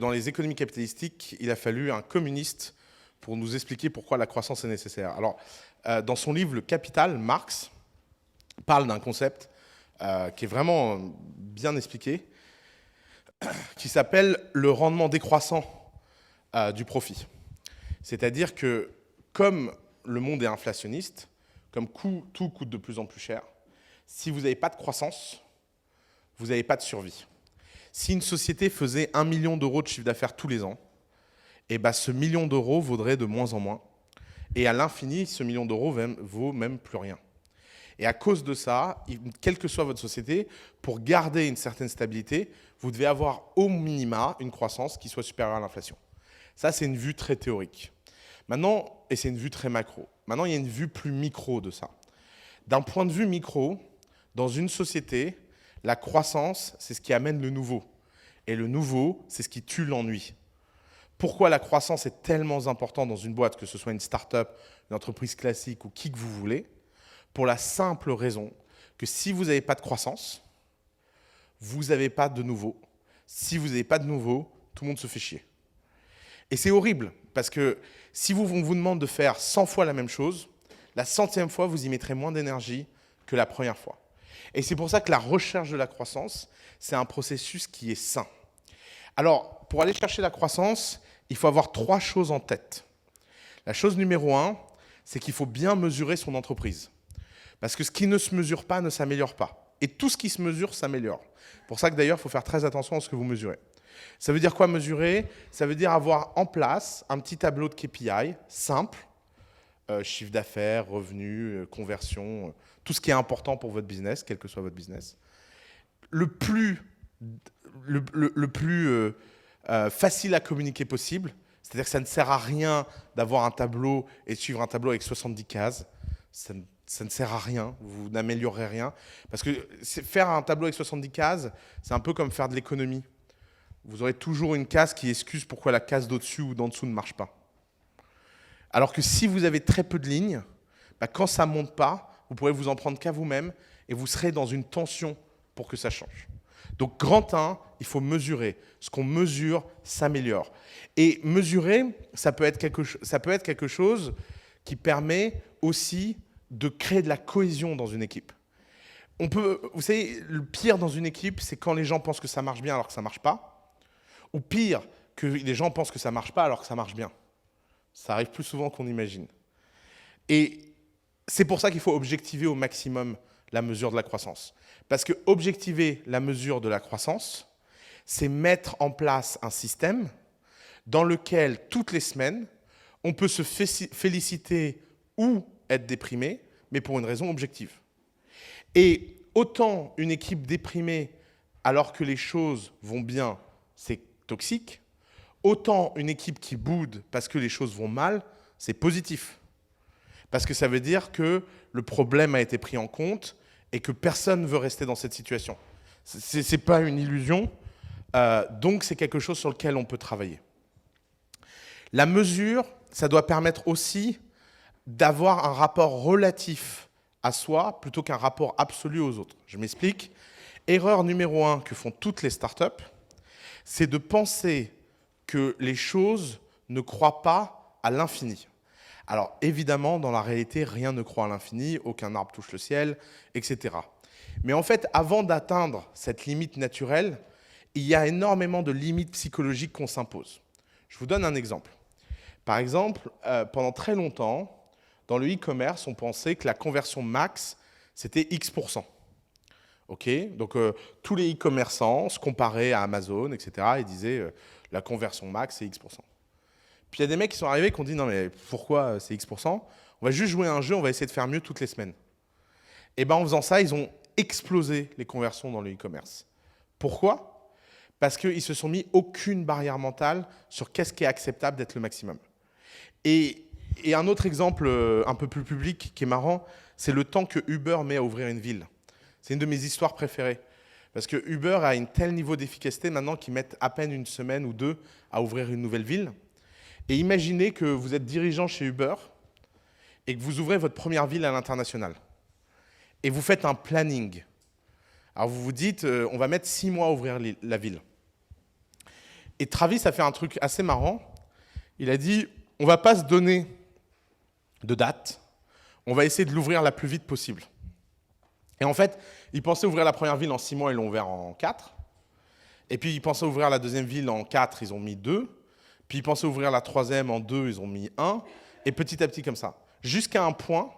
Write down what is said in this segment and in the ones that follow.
Dans les économies capitalistiques, il a fallu un communiste pour nous expliquer pourquoi la croissance est nécessaire. Alors, dans son livre Le Capital, Marx parle d'un concept qui est vraiment bien expliqué, qui s'appelle le rendement décroissant du profit. C'est-à-dire que comme le monde est inflationniste, comme tout coûte de plus en plus cher, si vous n'avez pas de croissance, vous n'avez pas de survie. Si une société faisait 1 million d'euros de chiffre d'affaires tous les ans, eh ben ce million d'euros vaudrait de moins en moins. Et à l'infini, ce million d'euros vaut même plus rien. Et à cause de ça, quelle que soit votre société, pour garder une certaine stabilité, vous devez avoir au minima une croissance qui soit supérieure à l'inflation. Ça, c'est une vue très théorique. Maintenant, et c'est une vue très macro. Maintenant, il y a une vue plus micro de ça. D'un point de vue micro, dans une société, la croissance, c'est ce qui amène le nouveau. Et le nouveau, c'est ce qui tue l'ennui. Pourquoi la croissance est tellement importante dans une boîte, que ce soit une start-up, une entreprise classique ou qui que vous voulez? Pour la simple raison que si vous n'avez pas de croissance, vous n'avez pas de nouveau. Si vous n'avez pas de nouveau, tout le monde se fait chier. Et c'est horrible, parce que si on vous demande de faire 100 fois la même chose, la 100e fois, vous y mettrez moins d'énergie que la première fois. Et c'est pour ça que la recherche de la croissance, c'est un processus qui est sain. Alors, pour aller chercher la croissance, il faut avoir 3 choses en tête. La chose numéro 1, c'est qu'il faut bien mesurer son entreprise. Parce que ce qui ne se mesure pas ne s'améliore pas. Et tout ce qui se mesure s'améliore. C'est pour ça que d'ailleurs, il faut faire très attention à ce que vous mesurez. Ça veut dire quoi mesurer? Ça veut dire avoir en place un petit tableau de KPI simple, chiffre d'affaires, revenus, conversion, tout ce qui est important pour votre business, quel que soit votre business. Le plus facile à communiquer possible, c'est-à-dire que ça ne sert à rien d'avoir un tableau et de suivre un tableau avec 70 cases. Ça ne sert à rien, vous n'améliorerez rien. Parce que faire un tableau avec 70 cases, c'est un peu comme faire de l'économie. Vous aurez toujours une case qui excuse pourquoi la case d'au-dessus ou d'en dessous ne marche pas. Alors que si vous avez très peu de lignes, quand ça ne monte pas, vous pourrez vous en prendre qu'à vous-même et vous serez dans une tension pour que ça change. Donc, grand 1, il faut mesurer. Ce qu'on mesure s'améliore. Et mesurer, ça peut être quelque chose qui permet aussi de créer de la cohésion dans une équipe. Vous savez, le pire dans une équipe, c'est quand les gens pensent que ça marche bien alors que ça ne marche pas. Ou pire, que les gens pensent que ça ne marche pas alors que ça marche bien. Ça arrive plus souvent qu'on imagine. Et c'est pour ça qu'il faut objectiver au maximum la mesure de la croissance. Parce que objectiver la mesure de la croissance, c'est mettre en place un système dans lequel, toutes les semaines, on peut se féliciter ou être déprimé, mais pour une raison objective. Et autant une équipe déprimée alors que les choses vont bien, c'est toxique, autant une équipe qui boude parce que les choses vont mal, c'est positif. Parce que ça veut dire que le problème a été pris en compte et que personne ne veut rester dans cette situation. Ce n'est pas une illusion, donc c'est quelque chose sur lequel on peut travailler. La mesure, ça doit permettre aussi d'avoir un rapport relatif à soi plutôt qu'un rapport absolu aux autres. Je m'explique. Erreur numéro 1 que font toutes les startups, c'est de penser que les choses ne croient pas à l'infini. Alors évidemment, dans la réalité, rien ne croît à l'infini, aucun arbre touche le ciel, etc. Mais en fait, avant d'atteindre cette limite naturelle, il y a énormément de limites psychologiques qu'on s'impose. Je vous donne un exemple. Par exemple, pendant très longtemps, dans le e-commerce, on pensait que la conversion max, c'était X%. Okay, donc, tous les e-commerçants se comparaient à Amazon, etc. et disaient la conversion max, c'est X%. Puis il y a des mecs qui sont arrivés qui ont dit non, mais pourquoi c'est X%? On va juste jouer à un jeu, on va essayer de faire mieux toutes les semaines. Et bien en faisant ça, ils ont explosé les conversions dans le e-commerce. Pourquoi? Parce qu'ils se sont mis aucune barrière mentale sur qu'est-ce qui est acceptable d'être le maximum. Et un autre exemple un peu plus public qui est marrant, c'est le temps que Uber met à ouvrir une ville. C'est une de mes histoires préférées. Parce que Uber a un tel niveau d'efficacité maintenant qu'ils mettent à peine une semaine ou 2 à ouvrir une nouvelle ville. Et imaginez que vous êtes dirigeant chez Uber et que vous ouvrez votre première ville à l'international. Et vous faites un planning. Alors vous vous dites, on va mettre 6 mois à ouvrir la ville. Et Travis a fait un truc assez marrant. Il a dit, on ne va pas se donner de date, on va essayer de l'ouvrir la plus vite possible. Et en fait, ils pensaient ouvrir la première ville en 6 mois, ils l'ont ouvert en 4. Et puis ils pensaient ouvrir la deuxième ville en 4, ils ont mis 2. Puis ils pensaient ouvrir la troisième en 2, ils ont mis 1. Et petit à petit comme ça. Jusqu'à un point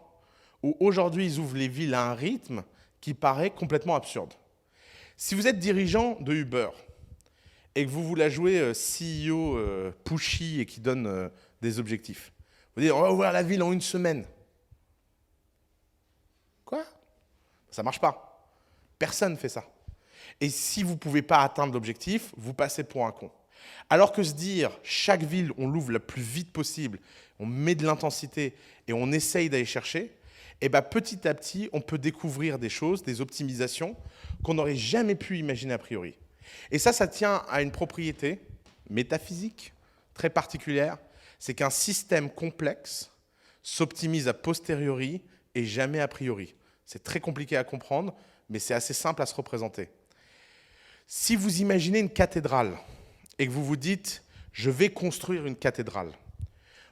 où aujourd'hui, ils ouvrent les villes à un rythme qui paraît complètement absurde. Si vous êtes dirigeant de Uber et que vous voulez jouer CEO pushy et qui donne des objectifs, vous dites on va ouvrir la ville en 1 semaine. Quoi? Ça ne marche pas. Personne ne fait ça. Et si vous ne pouvez pas atteindre l'objectif, vous passez pour un con. Alors que se dire, chaque ville, on l'ouvre le plus vite possible, on met de l'intensité et on essaye d'aller chercher, et ben petit à petit, on peut découvrir des choses, des optimisations qu'on n'aurait jamais pu imaginer a priori. Et ça tient à une propriété métaphysique très particulière, c'est qu'un système complexe s'optimise a posteriori et jamais a priori. C'est très compliqué à comprendre, mais c'est assez simple à se représenter. Si vous imaginez une cathédrale et que vous vous dites « je vais construire une cathédrale »,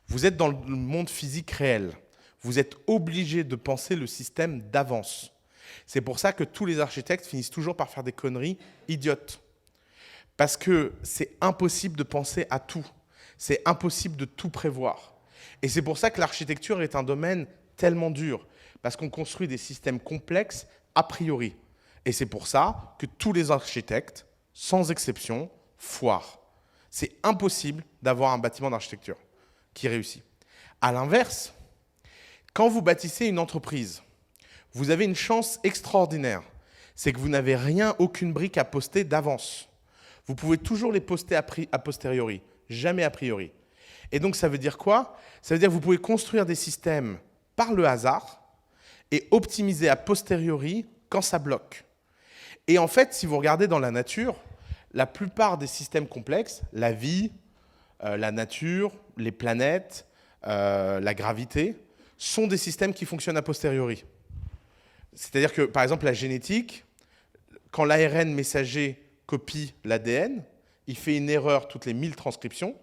vous êtes dans le monde physique réel. Vous êtes obligé de penser le système d'avance. C'est pour ça que tous les architectes finissent toujours par faire des conneries idiotes. Parce que c'est impossible de penser à tout. C'est impossible de tout prévoir. Et c'est pour ça que l'architecture est un domaine tellement dur. Parce qu'on construit des systèmes complexes a priori. Et c'est pour ça que tous les architectes, sans exception, foirent. C'est impossible d'avoir un bâtiment d'architecture qui réussit. À l'inverse, quand vous bâtissez une entreprise, vous avez une chance extraordinaire. C'est que vous n'avez rien, aucune brique à poster d'avance. Vous pouvez toujours les poster a posteriori, jamais a priori. Et donc ça veut dire quoi? Ça veut dire que vous pouvez construire des systèmes par le hasard et optimiser a posteriori quand ça bloque. Et en fait, si vous regardez dans la nature, la plupart des systèmes complexes, la vie, la nature, les planètes, la gravité, sont des systèmes qui fonctionnent a posteriori. C'est-à-dire que, par exemple, la génétique, quand l'ARN messager copie l'ADN, il fait une erreur toutes les 1000 transcriptions,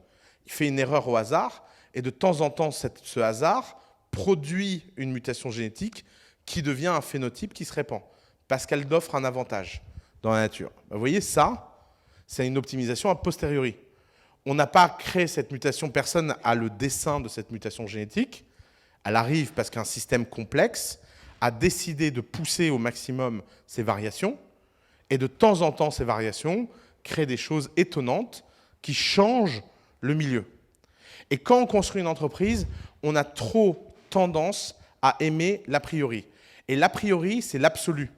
il fait une erreur au hasard, et de temps en temps, ce hasard produit une mutation génétique qui devient un phénotype qui se répand, parce qu'elle offre un avantage dans la nature. Vous voyez, ça, c'est une optimisation a posteriori. On n'a pas créé cette mutation, personne n'a le dessin de cette mutation génétique. Elle arrive parce qu'un système complexe a décidé de pousser au maximum ces variations, et de temps en temps, ces variations créent des choses étonnantes qui changent le milieu. Et quand on construit une entreprise, on a trop tendance à aimer l'a priori. Et l'a priori, c'est l'absolu.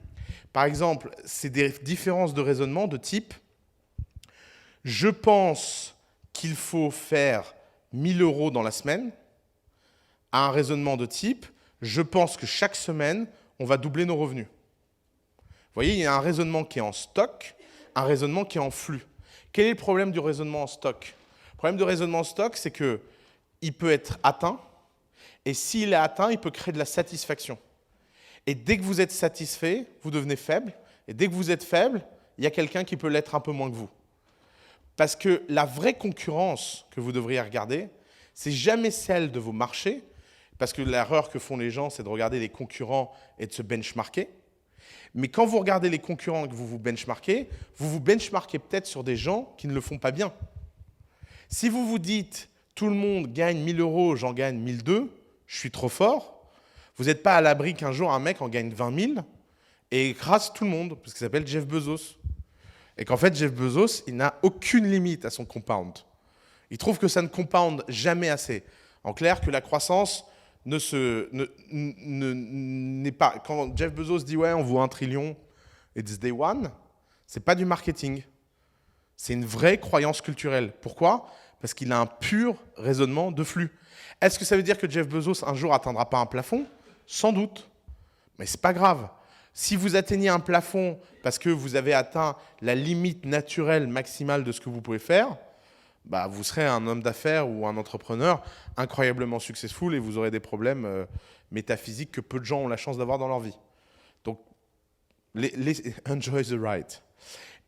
Par exemple, c'est des différences de raisonnement de type « je pense qu'il faut faire 1 000 € dans la semaine » à un raisonnement de type « je pense que chaque semaine, on va doubler nos revenus ». Vous voyez, il y a un raisonnement qui est en stock, un raisonnement qui est en flux. Quel est le problème du raisonnement en stock? Le problème du raisonnement en stock, c'est qu'il peut être atteint, et s'il est atteint, il peut créer de la satisfaction. Et dès que vous êtes satisfait, vous devenez faible, et dès que vous êtes faible, il y a quelqu'un qui peut l'être un peu moins que vous. Parce que la vraie concurrence que vous devriez regarder, c'est jamais celle de vos marchés, parce que l'erreur que font les gens, c'est de regarder les concurrents et de se benchmarker. Mais quand vous regardez les concurrents et que vous vous benchmarkez peut-être sur des gens qui ne le font pas bien. Si vous vous dites « tout le monde gagne 1 000 €, j'en gagne 1 200, je suis trop fort », vous n'êtes pas à l'abri qu'un jour un mec en gagne 20 000 et écrase tout le monde, parce qu'il s'appelle Jeff Bezos. Et qu'en fait, Jeff Bezos, il n'a aucune limite à son compound. Il trouve que ça ne compound jamais assez. En clair, que la croissance n'est pas... Quand Jeff Bezos dit « ouais, on vaut 1 trillion, it's day one », c'est pas du marketing. C'est une vraie croyance culturelle. Pourquoi? Parce qu'il a un pur raisonnement de flux. Est-ce que ça veut dire que Jeff Bezos, un jour, n'atteindra pas un plafond? Sans doute. Mais ce n'est pas grave. Si vous atteignez un plafond parce que vous avez atteint la limite naturelle maximale de ce que vous pouvez faire, bah, vous serez un homme d'affaires ou un entrepreneur incroyablement successful et vous aurez des problèmes métaphysiques que peu de gens ont la chance d'avoir dans leur vie. Donc, enjoy the ride.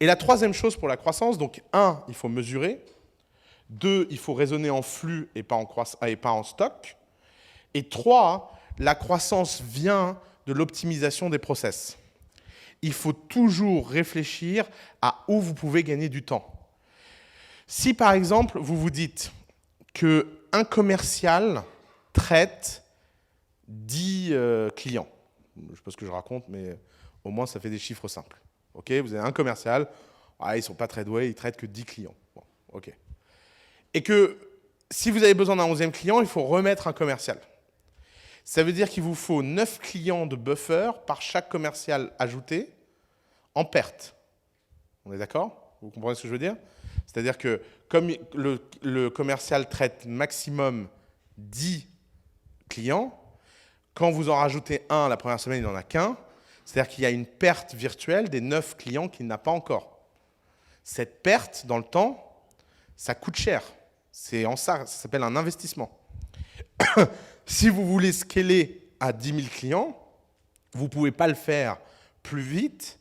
Et la troisième chose pour la croissance, donc 1, il faut mesurer. 2, il faut raisonner en flux et pas en stock. Et 3, la croissance vient de l'optimisation des process. Il faut toujours réfléchir à où vous pouvez gagner du temps. Si par exemple, vous vous dites qu'un commercial traite 10 clients, je ne sais pas ce que je raconte, mais au moins ça fait des chiffres simples. Okay, vous avez un commercial, ils ne sont pas très doués, ils ne traitent que 10 clients. Bon, okay. Et que si vous avez besoin d'un 11e client, il faut remettre un commercial. Ça veut dire qu'il vous faut 9 clients de buffer par chaque commercial ajouté en perte. On est d'accord? Vous comprenez ce que je veux dire? C'est-à-dire que comme le commercial traite maximum 10 clients, quand vous en rajoutez un la première semaine, il n'en a qu'un. C'est-à-dire qu'il y a une perte virtuelle des 9 clients qu'il n'a pas encore. Cette perte, dans le temps, ça coûte cher. Ça s'appelle un investissement. Si vous voulez scaler à 10 000 clients, vous ne pouvez pas le faire plus vite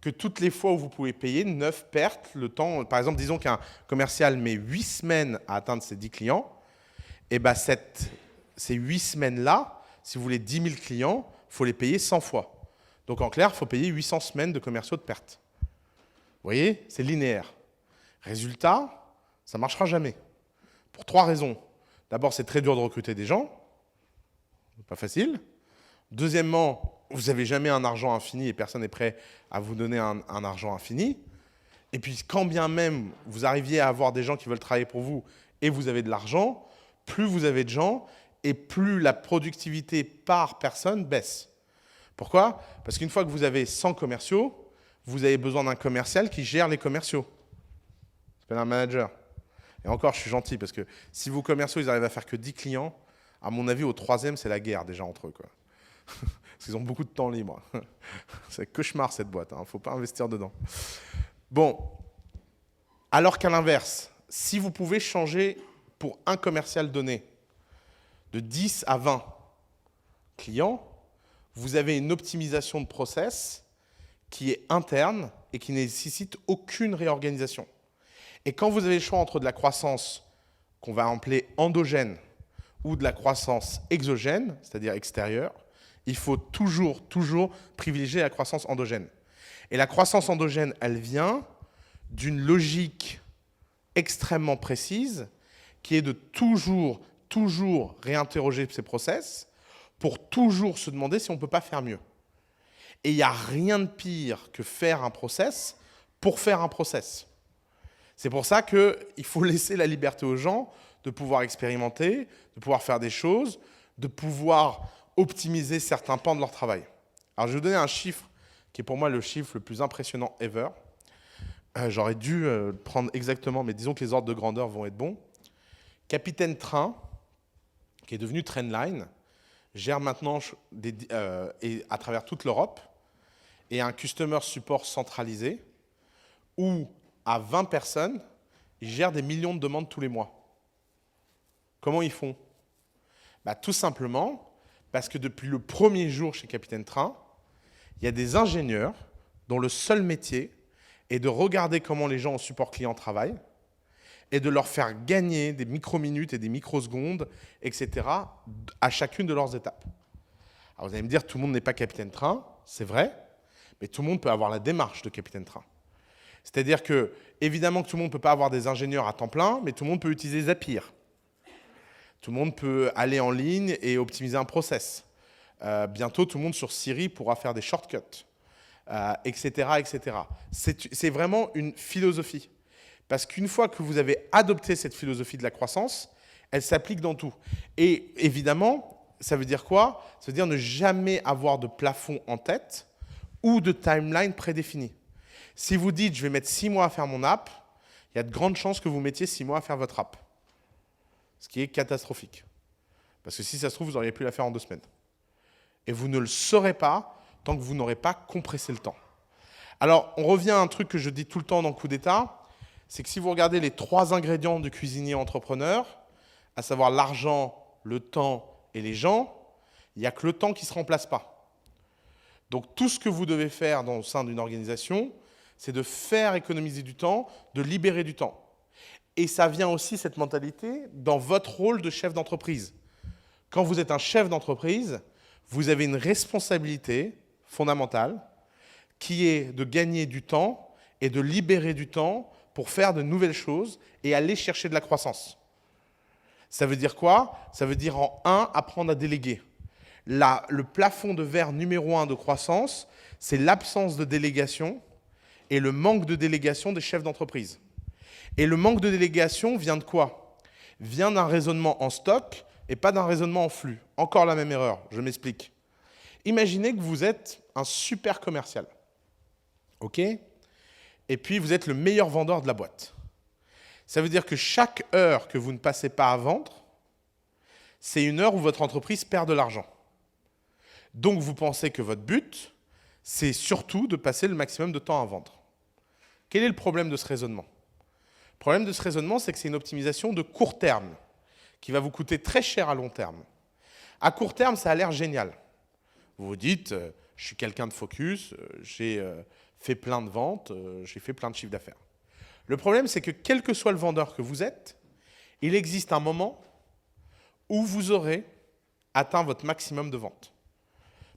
que toutes les fois où vous pouvez payer 9 pertes le temps. Par exemple, disons qu'un commercial met 8 semaines à atteindre ses 10 clients. Et ben ces 8 semaines-là, si vous voulez 10 000 clients, il faut les payer 100 fois. Donc en clair, il faut payer 800 semaines de commerciaux de perte. Vous voyez, c'est linéaire. Résultat, ça ne marchera jamais. Pour 3 raisons. D'abord, c'est très dur de recruter des gens. Pas facile. Deuxièmement, vous n'avez jamais un argent infini et personne n'est prêt à vous donner un argent infini. Et puis, quand bien même vous arriviez à avoir des gens qui veulent travailler pour vous et vous avez de l'argent, plus vous avez de gens et plus la productivité par personne baisse. Pourquoi? Parce qu'une fois que vous avez 100 commerciaux, vous avez besoin d'un commercial qui gère les commerciaux. Ça s'appelle un manager. Et encore, je suis gentil parce que si vos commerciaux ils arrivent à faire que 10 clients, à mon avis, au 3e, c'est la guerre déjà entre eux, quoi. Parce qu'ils ont beaucoup de temps libre. C'est un cauchemar cette boîte, il ne faut pas investir dedans. Bon, alors qu'à l'inverse, si vous pouvez changer pour un commercial donné de 10 à 20 clients, vous avez une optimisation de process qui est interne et qui ne nécessite aucune réorganisation. Et quand vous avez le choix entre de la croissance qu'on va appeler endogène ou de la croissance exogène, c'est-à-dire extérieure, il faut toujours privilégier la croissance endogène. Et la croissance endogène, elle vient d'une logique extrêmement précise qui est de toujours réinterroger ces process pour toujours se demander si on ne peut pas faire mieux. Et il n'y a rien de pire que faire un process pour faire un process. C'est pour ça qu'il faut laisser la liberté aux gens de pouvoir expérimenter, de pouvoir faire des choses, de pouvoir optimiser certains pans de leur travail. Alors, je vais vous donner un chiffre qui est pour moi le chiffre le plus impressionnant ever. J'aurais dû prendre exactement, mais disons que les ordres de grandeur vont être bons. Capitaine Train, qui est devenu Trendline, gère maintenant à travers toute l'Europe et un customer support centralisé où, à 20 personnes, ils gèrent des millions de demandes tous les mois. Comment ils font? Tout simplement parce que depuis le premier jour chez Capitaine Train, il y a des ingénieurs dont le seul métier est de regarder comment les gens en support client travaillent et de leur faire gagner des micro-minutes et des microsecondes, etc., à chacune de leurs étapes. Alors vous allez me dire, tout le monde n'est pas Capitaine Train, c'est vrai, mais tout le monde peut avoir la démarche de Capitaine Train. C'est-à-dire que, évidemment que tout le monde ne peut pas avoir des ingénieurs à temps plein, mais tout le monde peut utiliser Zapier. Tout le monde peut aller en ligne et optimiser un process. Bientôt, tout le monde sur Siri pourra faire des shortcuts, etc., etc. C'est vraiment une philosophie. Parce qu'une fois que vous avez adopté cette philosophie de la croissance, elle s'applique dans tout. Et évidemment, ça veut dire quoi? Ça veut dire ne jamais avoir de plafond en tête ou de timeline prédéfinie. Si vous dites « je vais mettre 6 mois à faire mon app », il y a de grandes chances que vous mettiez 6 mois à faire votre app. Ce qui est catastrophique. Parce que si ça se trouve, vous auriez pu la faire en 2 semaines. Et vous ne le saurez pas tant que vous n'aurez pas compressé le temps. Alors, on revient à un truc que je dis tout le temps dans Coup d'État, c'est que si vous regardez les 3 ingrédients du cuisinier entrepreneur, à savoir l'argent, le temps et les gens, il n'y a que le temps qui ne se remplace pas. Donc, tout ce que vous devez faire au sein d'une organisation, c'est de faire économiser du temps, de libérer du temps. Et ça vient aussi, cette mentalité, dans votre rôle de chef d'entreprise. Quand vous êtes un chef d'entreprise, vous avez une responsabilité fondamentale qui est de gagner du temps et de libérer du temps pour faire de nouvelles choses et aller chercher de la croissance. Ça veut dire quoi? Ça veut dire en un, apprendre à déléguer. Là, le plafond de verre numéro 1 de croissance, c'est l'absence de délégation et le manque de délégation des chefs d'entreprise. Et le manque de délégation vient de quoi? Vient d'un raisonnement en stock et pas d'un raisonnement en flux. Encore la même erreur, je m'explique. Imaginez que vous êtes un super commercial. OK? Et puis, vous êtes le meilleur vendeur de la boîte. Ça veut dire que chaque heure que vous ne passez pas à vendre, c'est une heure où votre entreprise perd de l'argent. Donc, vous pensez que votre but, c'est surtout de passer le maximum de temps à vendre. Quel est le problème de ce raisonnement? Le problème de ce raisonnement, c'est que c'est une optimisation de court terme qui va vous coûter très cher à long terme. À court terme, ça a l'air génial. Vous vous dites, je suis quelqu'un de focus, j'ai fait plein de ventes, j'ai fait plein de chiffres d'affaires. Le problème, c'est que quel que soit le vendeur que vous êtes, il existe un moment où vous aurez atteint votre maximum de vente.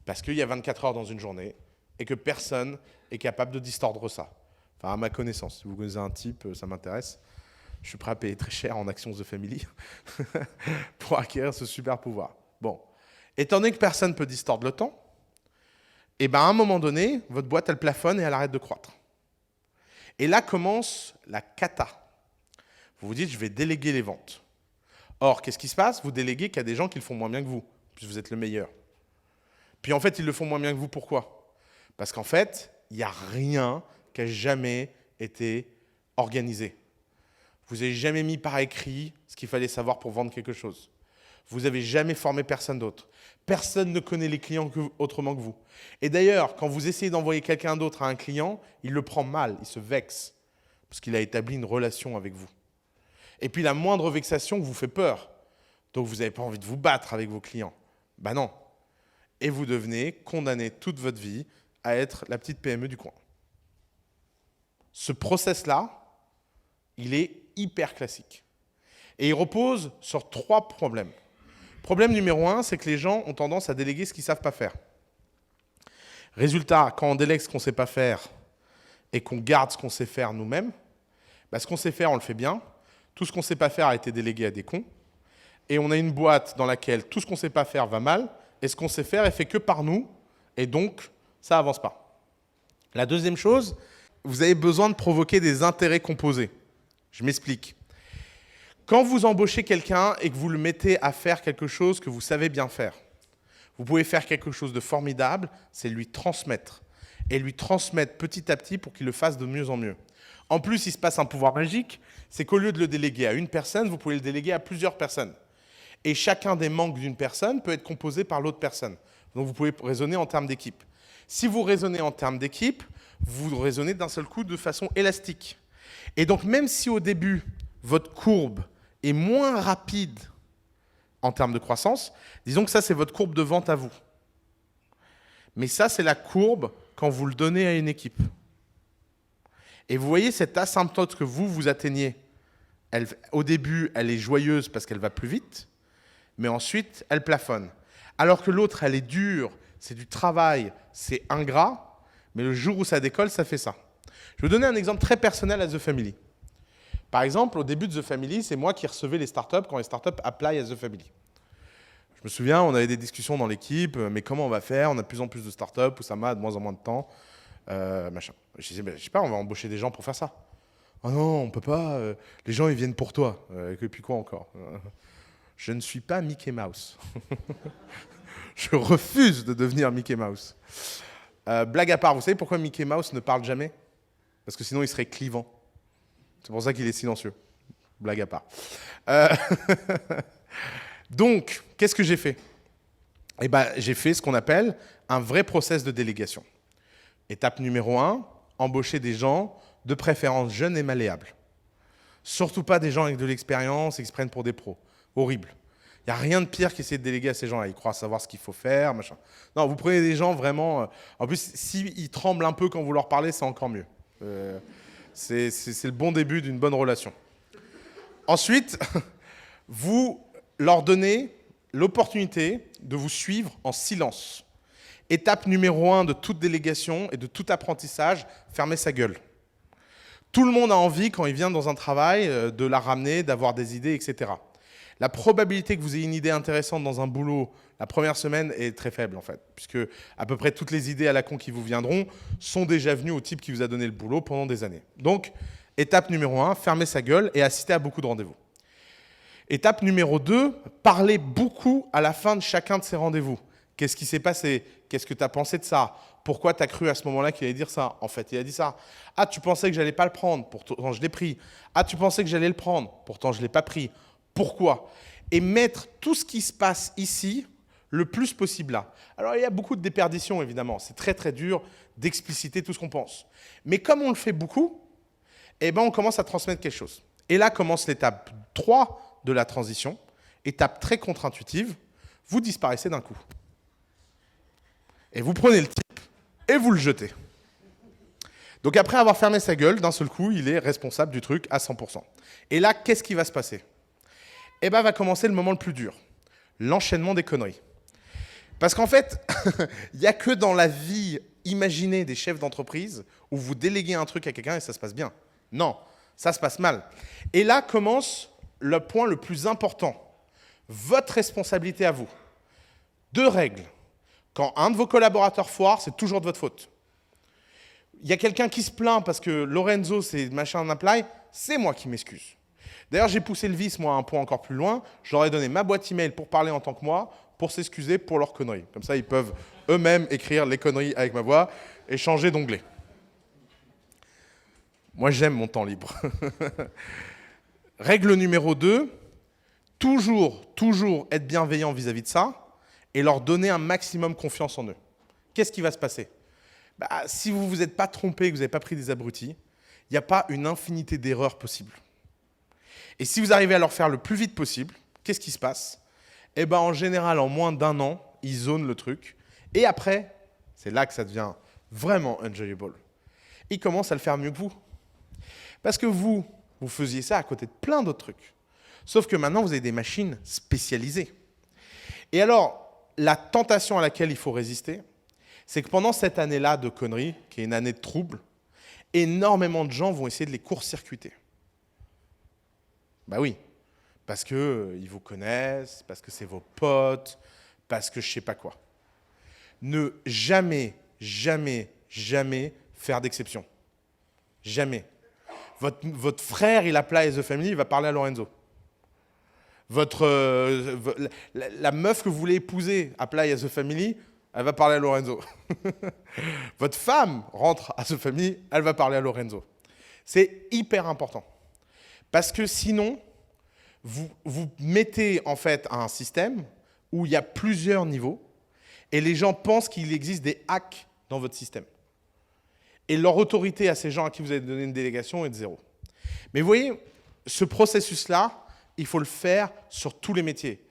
Parce qu'il y a 24 heures dans une journée et que personne est capable de distordre ça. Enfin, à ma connaissance, si vous connaissez un type, ça m'intéresse. Je suis prêt à payer très cher en actions The Family pour acquérir ce super pouvoir. Bon, étant donné que personne ne peut distordre le temps, et ben à un moment donné, votre boîte, elle plafonne et elle arrête de croître. Et là commence la cata. Vous vous dites, je vais déléguer les ventes. Or, qu'est-ce qui se passe? Vous déléguez qu'à des gens qui le font moins bien que vous, puisque vous êtes le meilleur. Puis en fait, ils le font moins bien que vous. Pourquoi? Parce qu'en fait, il n'y a rien qui a jamais été organisé. Vous n'avez jamais mis par écrit ce qu'il fallait savoir pour vendre quelque chose. Vous n'avez jamais formé personne d'autre. Personne ne connaît les clients autrement que vous. Et d'ailleurs, quand vous essayez d'envoyer quelqu'un d'autre à un client, il le prend mal, il se vexe, parce qu'il a établi une relation avec vous. Et puis la moindre vexation vous fait peur. Donc vous n'avez pas envie de vous battre avec vos clients. Ben non. Et vous devenez condamné toute votre vie à être la petite PME du coin. Ce process-là, il est hyper classique. Et il repose sur 3 problèmes. Problème numéro 1, c'est que les gens ont tendance à déléguer ce qu'ils ne savent pas faire. Résultat, quand on délègue ce qu'on ne sait pas faire et qu'on garde ce qu'on sait faire nous-mêmes, bah ce qu'on sait faire, on le fait bien. Tout ce qu'on ne sait pas faire a été délégué à des cons. Et on a une boîte dans laquelle tout ce qu'on ne sait pas faire va mal et ce qu'on sait faire est fait que par nous et donc ça n'avance pas. La deuxième chose, vous avez besoin de provoquer des intérêts composés. Je m'explique. Quand vous embauchez quelqu'un et que vous le mettez à faire quelque chose que vous savez bien faire, vous pouvez faire quelque chose de formidable, c'est lui transmettre. Et lui transmettre petit à petit pour qu'il le fasse de mieux en mieux. En plus, il se passe un pouvoir magique, c'est qu'au lieu de le déléguer à une personne, vous pouvez le déléguer à plusieurs personnes. Et chacun des manques d'une personne peut être composé par l'autre personne. Donc vous pouvez raisonner en termes d'équipe. Si vous raisonnez en termes d'équipe, vous raisonnez d'un seul coup de façon élastique. Et donc même si au début, votre courbe est moins rapide en termes de croissance, disons que ça c'est votre courbe de vente à vous. Mais ça c'est la courbe quand vous le donnez à une équipe. Et vous voyez cette asymptote que vous atteignez, au début elle est joyeuse parce qu'elle va plus vite, mais ensuite elle plafonne. Alors que l'autre elle est dure, c'est du travail, c'est ingrat, mais le jour où ça décolle, ça fait ça. Je vais vous donner un exemple très personnel à The Family. Par exemple, au début de The Family, c'est moi qui recevais les startups quand les startups apply à The Family. Je me souviens, on avait des discussions dans l'équipe, mais comment on va faire? On a de plus en plus de startups, Oussama a de moins en moins de temps, machin. Je disais, je sais pas, on va embaucher des gens pour faire ça. Oh non, on peut pas, les gens ils viennent pour toi. Et puis quoi encore? Je ne suis pas Mickey Mouse. Je refuse de devenir Mickey Mouse. Blague à part, vous savez pourquoi Mickey Mouse ne parle jamais? Parce que sinon il serait clivant. C'est pour ça qu'il est silencieux. Blague à part. Donc, qu'est-ce que j'ai fait? Eh ben, j'ai fait ce qu'on appelle un vrai process de délégation. Étape numéro 1, embaucher des gens, de préférence jeunes et malléables. Surtout pas des gens avec de l'expérience et qui se prennent pour des pros. Horrible. Il n'y a rien de pire qu'essayer de déléguer à ces gens-là. Ils croient savoir ce qu'il faut faire, machin. Non, vous prenez des gens vraiment... En plus, s'ils tremblent un peu quand vous leur parlez, c'est encore mieux. C'est le bon début d'une bonne relation. Ensuite, vous leur donnez l'opportunité de vous suivre en silence. Étape numéro 1 de toute délégation et de tout apprentissage, fermer sa gueule. Tout le monde a envie, quand il vient dans un travail, de la ramener, d'avoir des idées, etc. La probabilité que vous ayez une idée intéressante dans un boulot la première semaine est très faible, en fait, puisque à peu près toutes les idées à la con qui vous viendront sont déjà venues au type qui vous a donné le boulot pendant des années. Donc, étape numéro 1, fermer sa gueule et assister à beaucoup de rendez-vous. Étape numéro 2, parler beaucoup à la fin de chacun de ces rendez-vous. Qu'est-ce qui s'est passé? Qu'est-ce que tu as pensé de ça? Pourquoi tu as cru à ce moment-là qu'il allait dire ça? En fait, il a dit ça. Ah, tu pensais que j'allais pas le prendre, pourtant je l'ai pris. Ah, tu pensais que j'allais le prendre, pourtant je l'ai pas pris. Pourquoi? Et mettre tout ce qui se passe ici le plus possible là. Alors, il y a beaucoup de déperditions, évidemment. C'est très, très dur d'expliciter tout ce qu'on pense. Mais comme on le fait beaucoup, eh ben, on commence à transmettre quelque chose. Et là commence l'étape 3 de la transition, étape très contre-intuitive. Vous disparaissez d'un coup. Et vous prenez le type et vous le jetez. Donc après avoir fermé sa gueule, d'un seul coup, il est responsable du truc à 100%. Et là, qu'est-ce qui va se passer? Eh bien, va commencer le moment le plus dur. L'enchaînement des conneries. Parce qu'en fait, il n'y a que dans la vie imaginée des chefs d'entreprise où vous déléguez un truc à quelqu'un et ça se passe bien. Non, ça se passe mal. Et là commence le point le plus important. Votre responsabilité à vous. 2 règles. Quand un de vos collaborateurs foire, c'est toujours de votre faute. Il y a quelqu'un qui se plaint parce que Lorenzo, c'est machin en apply, c'est moi qui m'excuse. D'ailleurs, j'ai poussé le vice, moi, à un point encore plus loin. Je leur ai donné ma boîte email pour parler en tant que moi, pour s'excuser pour leurs conneries. Comme ça, ils peuvent eux-mêmes écrire les conneries avec ma voix et changer d'onglet. Moi, j'aime mon temps libre. Règle numéro 2, toujours être bienveillant vis-à-vis de ça et leur donner un maximum confiance en eux. Qu'est-ce qui va se passer? Si vous ne vous êtes pas trompé, que vous n'avez pas pris des abrutis, il n'y a pas une infinité d'erreurs possibles. Et si vous arrivez à leur faire le plus vite possible, qu'est-ce qui se passe? Eh bien, en général, en moins d'1 an, ils zonent le truc. Et après, c'est là que ça devient vraiment enjoyable. Ils commencent à le faire mieux que vous. Parce que vous faisiez ça à côté de plein d'autres trucs. Sauf que maintenant, vous avez des machines spécialisées. Et alors, la tentation à laquelle il faut résister, c'est que pendant cette année-là de conneries, qui est une année de troubles, énormément de gens vont essayer de les court-circuiter. Oui, parce qu'ils vous connaissent, parce que c'est vos potes, parce que je ne sais pas quoi. Ne jamais faire d'exception. Jamais. Votre frère, il appelle à The Family, il va parler à Lorenzo. La meuf que vous voulez épouser appelle à The Family, elle va parler à Lorenzo. Votre femme rentre à The Family, elle va parler à Lorenzo. C'est hyper important. Parce que sinon, vous mettez en fait un système où il y a plusieurs niveaux et les gens pensent qu'il existe des hacks dans votre système. Et leur autorité à ces gens à qui vous avez donné une délégation est de 0. Mais vous voyez, ce processus-là, il faut le faire sur tous les métiers.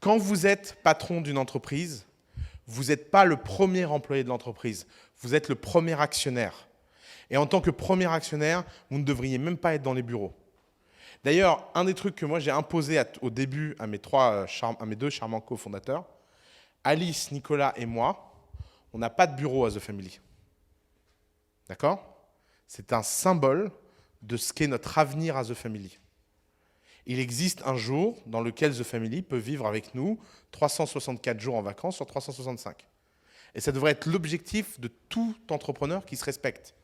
Quand vous êtes patron d'une entreprise, vous n'êtes pas le premier employé de l'entreprise, vous êtes le premier actionnaire. Et en tant que premier actionnaire, vous ne devriez même pas être dans les bureaux. D'ailleurs, un des trucs que moi j'ai imposé au début à mes 2 charmants cofondateurs, Alice, Nicolas et moi, on n'a pas de bureau à The Family. D'accord? C'est un symbole de ce qu'est notre avenir à The Family. Il existe un jour dans lequel The Family peut vivre avec nous 364 jours en vacances sur 365. Et ça devrait être l'objectif de tout entrepreneur qui se respecte.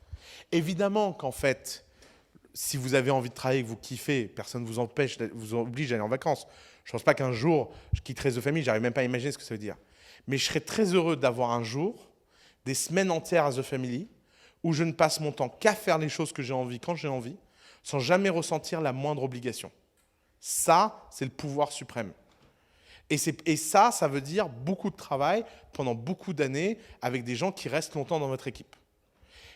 Évidemment qu'en fait, si vous avez envie de travailler, que vous kiffez, personne ne vous oblige d'aller en vacances. Je ne pense pas qu'un jour, je quitterai The Family, je n'arrive même pas à imaginer ce que ça veut dire. Mais je serais très heureux d'avoir un jour, des semaines entières à The Family, où je ne passe mon temps qu'à faire les choses que j'ai envie, quand j'ai envie, sans jamais ressentir la moindre obligation. Ça, c'est le pouvoir suprême. Et ça veut dire beaucoup de travail pendant beaucoup d'années avec des gens qui restent longtemps dans votre équipe.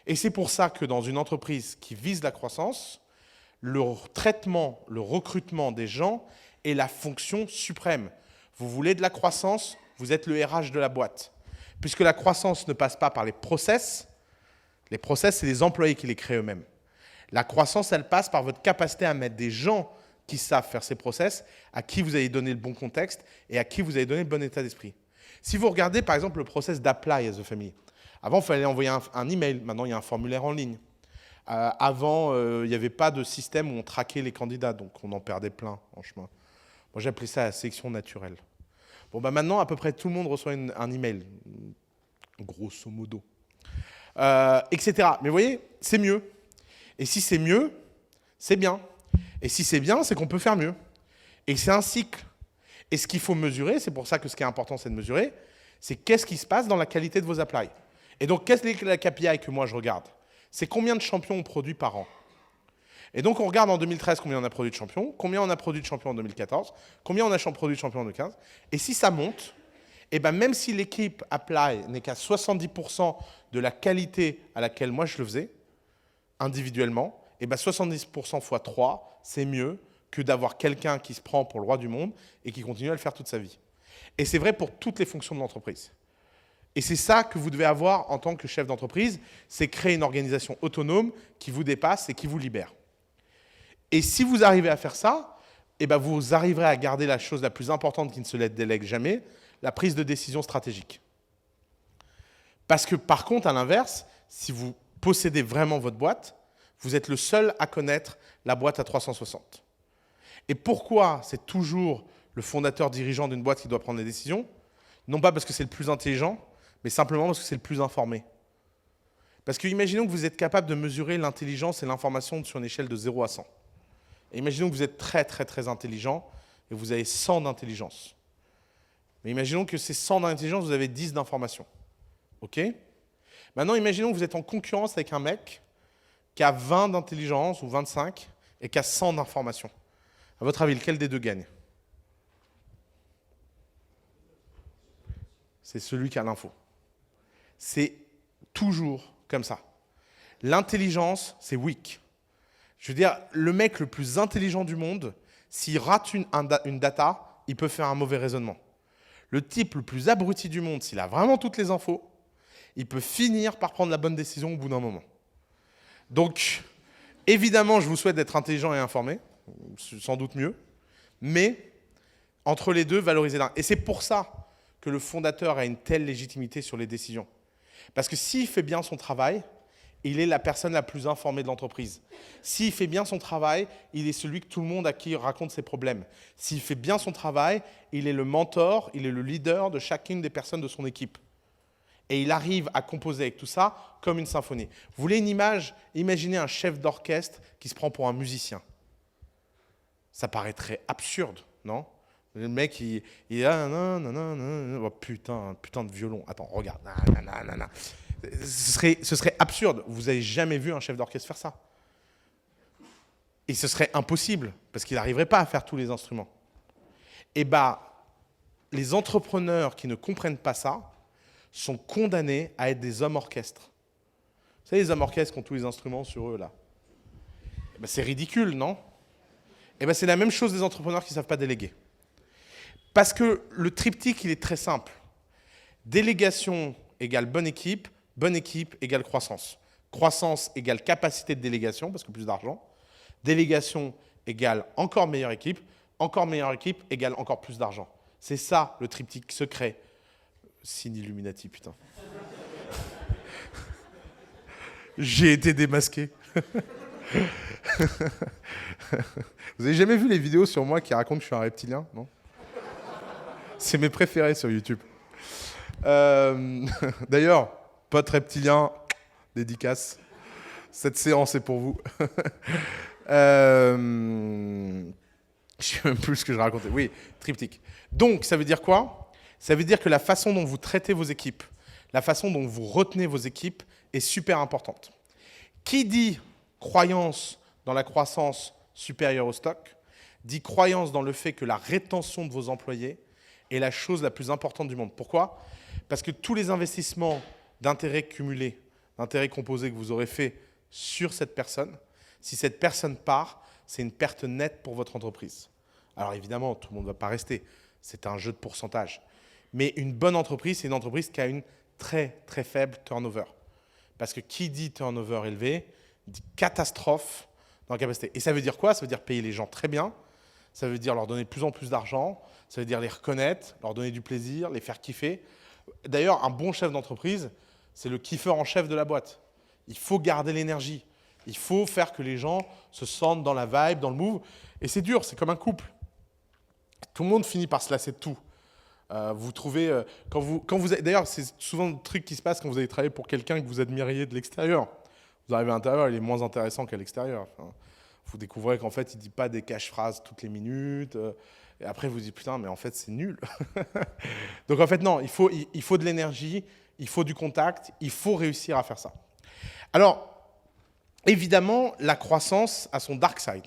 Et c'est pour ça que dans une entreprise qui vise la croissance, le traitement, le recrutement des gens est la fonction suprême. Vous voulez de la croissance, vous êtes le RH de la boîte. Puisque la croissance ne passe pas par les process, Les process, c'est les employés qui les créent eux-mêmes. La croissance, elle passe par votre capacité à mettre des gens qui savent faire ces process, à qui vous allez donner le bon contexte et à qui vous allez donner le bon état d'esprit. Si vous regardez par exemple le process d'Apply as a Family, avant il fallait envoyer un email, maintenant il y a un formulaire en ligne. Avant, il n'y avait pas de système où on traquait les candidats, donc on en perdait plein en chemin. Moi j'appelais ça la sélection naturelle. Bon, bah maintenant à peu près tout le monde reçoit un email, grosso modo, etc. Mais vous voyez, c'est mieux. Et si c'est mieux, c'est bien. Et si c'est bien, c'est qu'on peut faire mieux. Et c'est un cycle. Et ce qu'il faut mesurer, c'est pour ça que ce qui est important, c'est de mesurer, c'est qu'est-ce qui se passe dans la qualité de vos applies. Et donc, qu'est-ce que la KPI que moi je regarde? C'est combien de champions on produit par an. Et donc, on regarde en 2013 combien on a produit de champions, combien on a produit de champions en 2014, combien on a produit de champions en 2015. Et si ça monte, et ben même si l'équipe Apply n'est qu'à 70% de la qualité à laquelle moi je le faisais, individuellement, et ben 70% x 3, c'est mieux que d'avoir quelqu'un qui se prend pour le roi du monde et qui continue à le faire toute sa vie. Et c'est vrai pour toutes les fonctions de l'entreprise. Et c'est ça que vous devez avoir en tant que chef d'entreprise, c'est créer une organisation autonome qui vous dépasse et qui vous libère. Et si vous arrivez à faire ça, eh ben vous arriverez à garder la chose la plus importante qui ne se délègue jamais, la prise de décision stratégique. Parce que par contre, à l'inverse, si vous possédez vraiment votre boîte, vous êtes le seul à connaître la boîte à 360. Et pourquoi c'est toujours le fondateur dirigeant d'une boîte qui doit prendre les décisions? Non pas parce que c'est le plus intelligent, mais simplement parce que c'est le plus informé. Parce que imaginons que vous êtes capable de mesurer l'intelligence et l'information sur une échelle de 0 à 100. Et imaginons que vous êtes très très très intelligent et vous avez 100 d'intelligence. Mais imaginons que ces 100 d'intelligence, vous avez 10 d'information. OK? Maintenant, imaginons que vous êtes en concurrence avec un mec qui a 20 d'intelligence ou 25 et qui a 100 d'information. À votre avis, lequel des deux gagne? C'est celui qui a l'info. C'est toujours comme ça. L'intelligence, c'est weak. Je veux dire, le mec le plus intelligent du monde, s'il rate une data, il peut faire un mauvais raisonnement. Le type le plus abruti du monde, s'il a vraiment toutes les infos, il peut finir par prendre la bonne décision au bout d'un moment. Donc, évidemment, je vous souhaite d'être intelligent et informé, sans doute mieux, mais entre les deux, valorisez l'un. Et c'est pour ça que le fondateur a une telle légitimité sur les décisions. Parce que s'il fait bien son travail, il est la personne la plus informée de l'entreprise. S'il fait bien son travail, il est celui que tout le monde à qui il raconte ses problèmes. S'il fait bien son travail, il est le mentor, il est le leader de chacune des personnes de son équipe. Et il arrive à composer avec tout ça comme une symphonie. Vous voulez une image? Imaginez un chef d'orchestre qui se prend pour un musicien. Ça paraîtrait absurde, non? Le mec, il est là, oh, putain de violon. Attends, regarde. Ce serait absurde. Vous n'avez jamais vu un chef d'orchestre faire ça. Et ce serait impossible, parce qu'il n'arriverait pas à faire tous les instruments. Et les entrepreneurs qui ne comprennent pas ça sont condamnés à être des hommes orchestres. Vous savez, les hommes orchestres qui ont tous les instruments sur eux, là. C'est ridicule, non? C'est la même chose des entrepreneurs qui ne savent pas déléguer. Parce que le triptyque, il est très simple. Délégation égale bonne équipe égale croissance. Croissance égale capacité de délégation, parce que plus d'argent. Délégation égale encore meilleure équipe égale encore plus d'argent. C'est ça le triptyque secret. Signe Illuminati, putain. J'ai été démasqué. Vous avez jamais vu les vidéos sur moi qui racontent que je suis un reptilien, non? C'est mes préférés sur YouTube. D'ailleurs, pote reptilien, dédicace. Cette séance est pour vous. Je ne sais même plus ce que je racontais. Oui, triptyque. Donc, ça veut dire quoi? Ça veut dire que la façon dont vous traitez vos équipes, la façon dont vous retenez vos équipes est super importante. Qui dit croyance dans la croissance supérieure au stock, dit croyance dans le fait que la rétention de vos employés est la chose la plus importante du monde. Pourquoi? Parce que tous les investissements d'intérêts cumulés, d'intérêts composés que vous aurez fait sur cette personne, si cette personne part, c'est une perte nette pour votre entreprise. Alors évidemment, tout le monde ne va pas rester. C'est un jeu de pourcentage. Mais une bonne entreprise, c'est une entreprise qui a une très très faible turnover. Parce que qui dit turnover élevé, dit catastrophe dans la capacité. Et ça veut dire quoi? Ça veut dire payer les gens très bien, ça veut dire leur donner de plus en plus d'argent, ça veut dire les reconnaître, leur donner du plaisir, les faire kiffer. D'ailleurs, un bon chef d'entreprise, c'est le kiffeur en chef de la boîte. Il faut garder l'énergie. Il faut faire que les gens se sentent dans la vibe, dans le move. Et c'est dur, c'est comme un couple. Tout le monde finit par se lasser de tout. Vous trouvez, d'ailleurs, c'est souvent le truc qui se passe quand vous allez travailler pour quelqu'un que vous admiriez de l'extérieur. Vous arrivez à l'intérieur, il est moins intéressant qu'à l'extérieur. Enfin, vous découvrez qu'en fait, il ne dit pas des cache-phrases toutes les minutes. Et après, vous dites, putain, mais en fait, c'est nul. Donc en fait, non, il faut de l'énergie, il faut du contact, il faut réussir à faire ça. Alors, évidemment, la croissance a son dark side.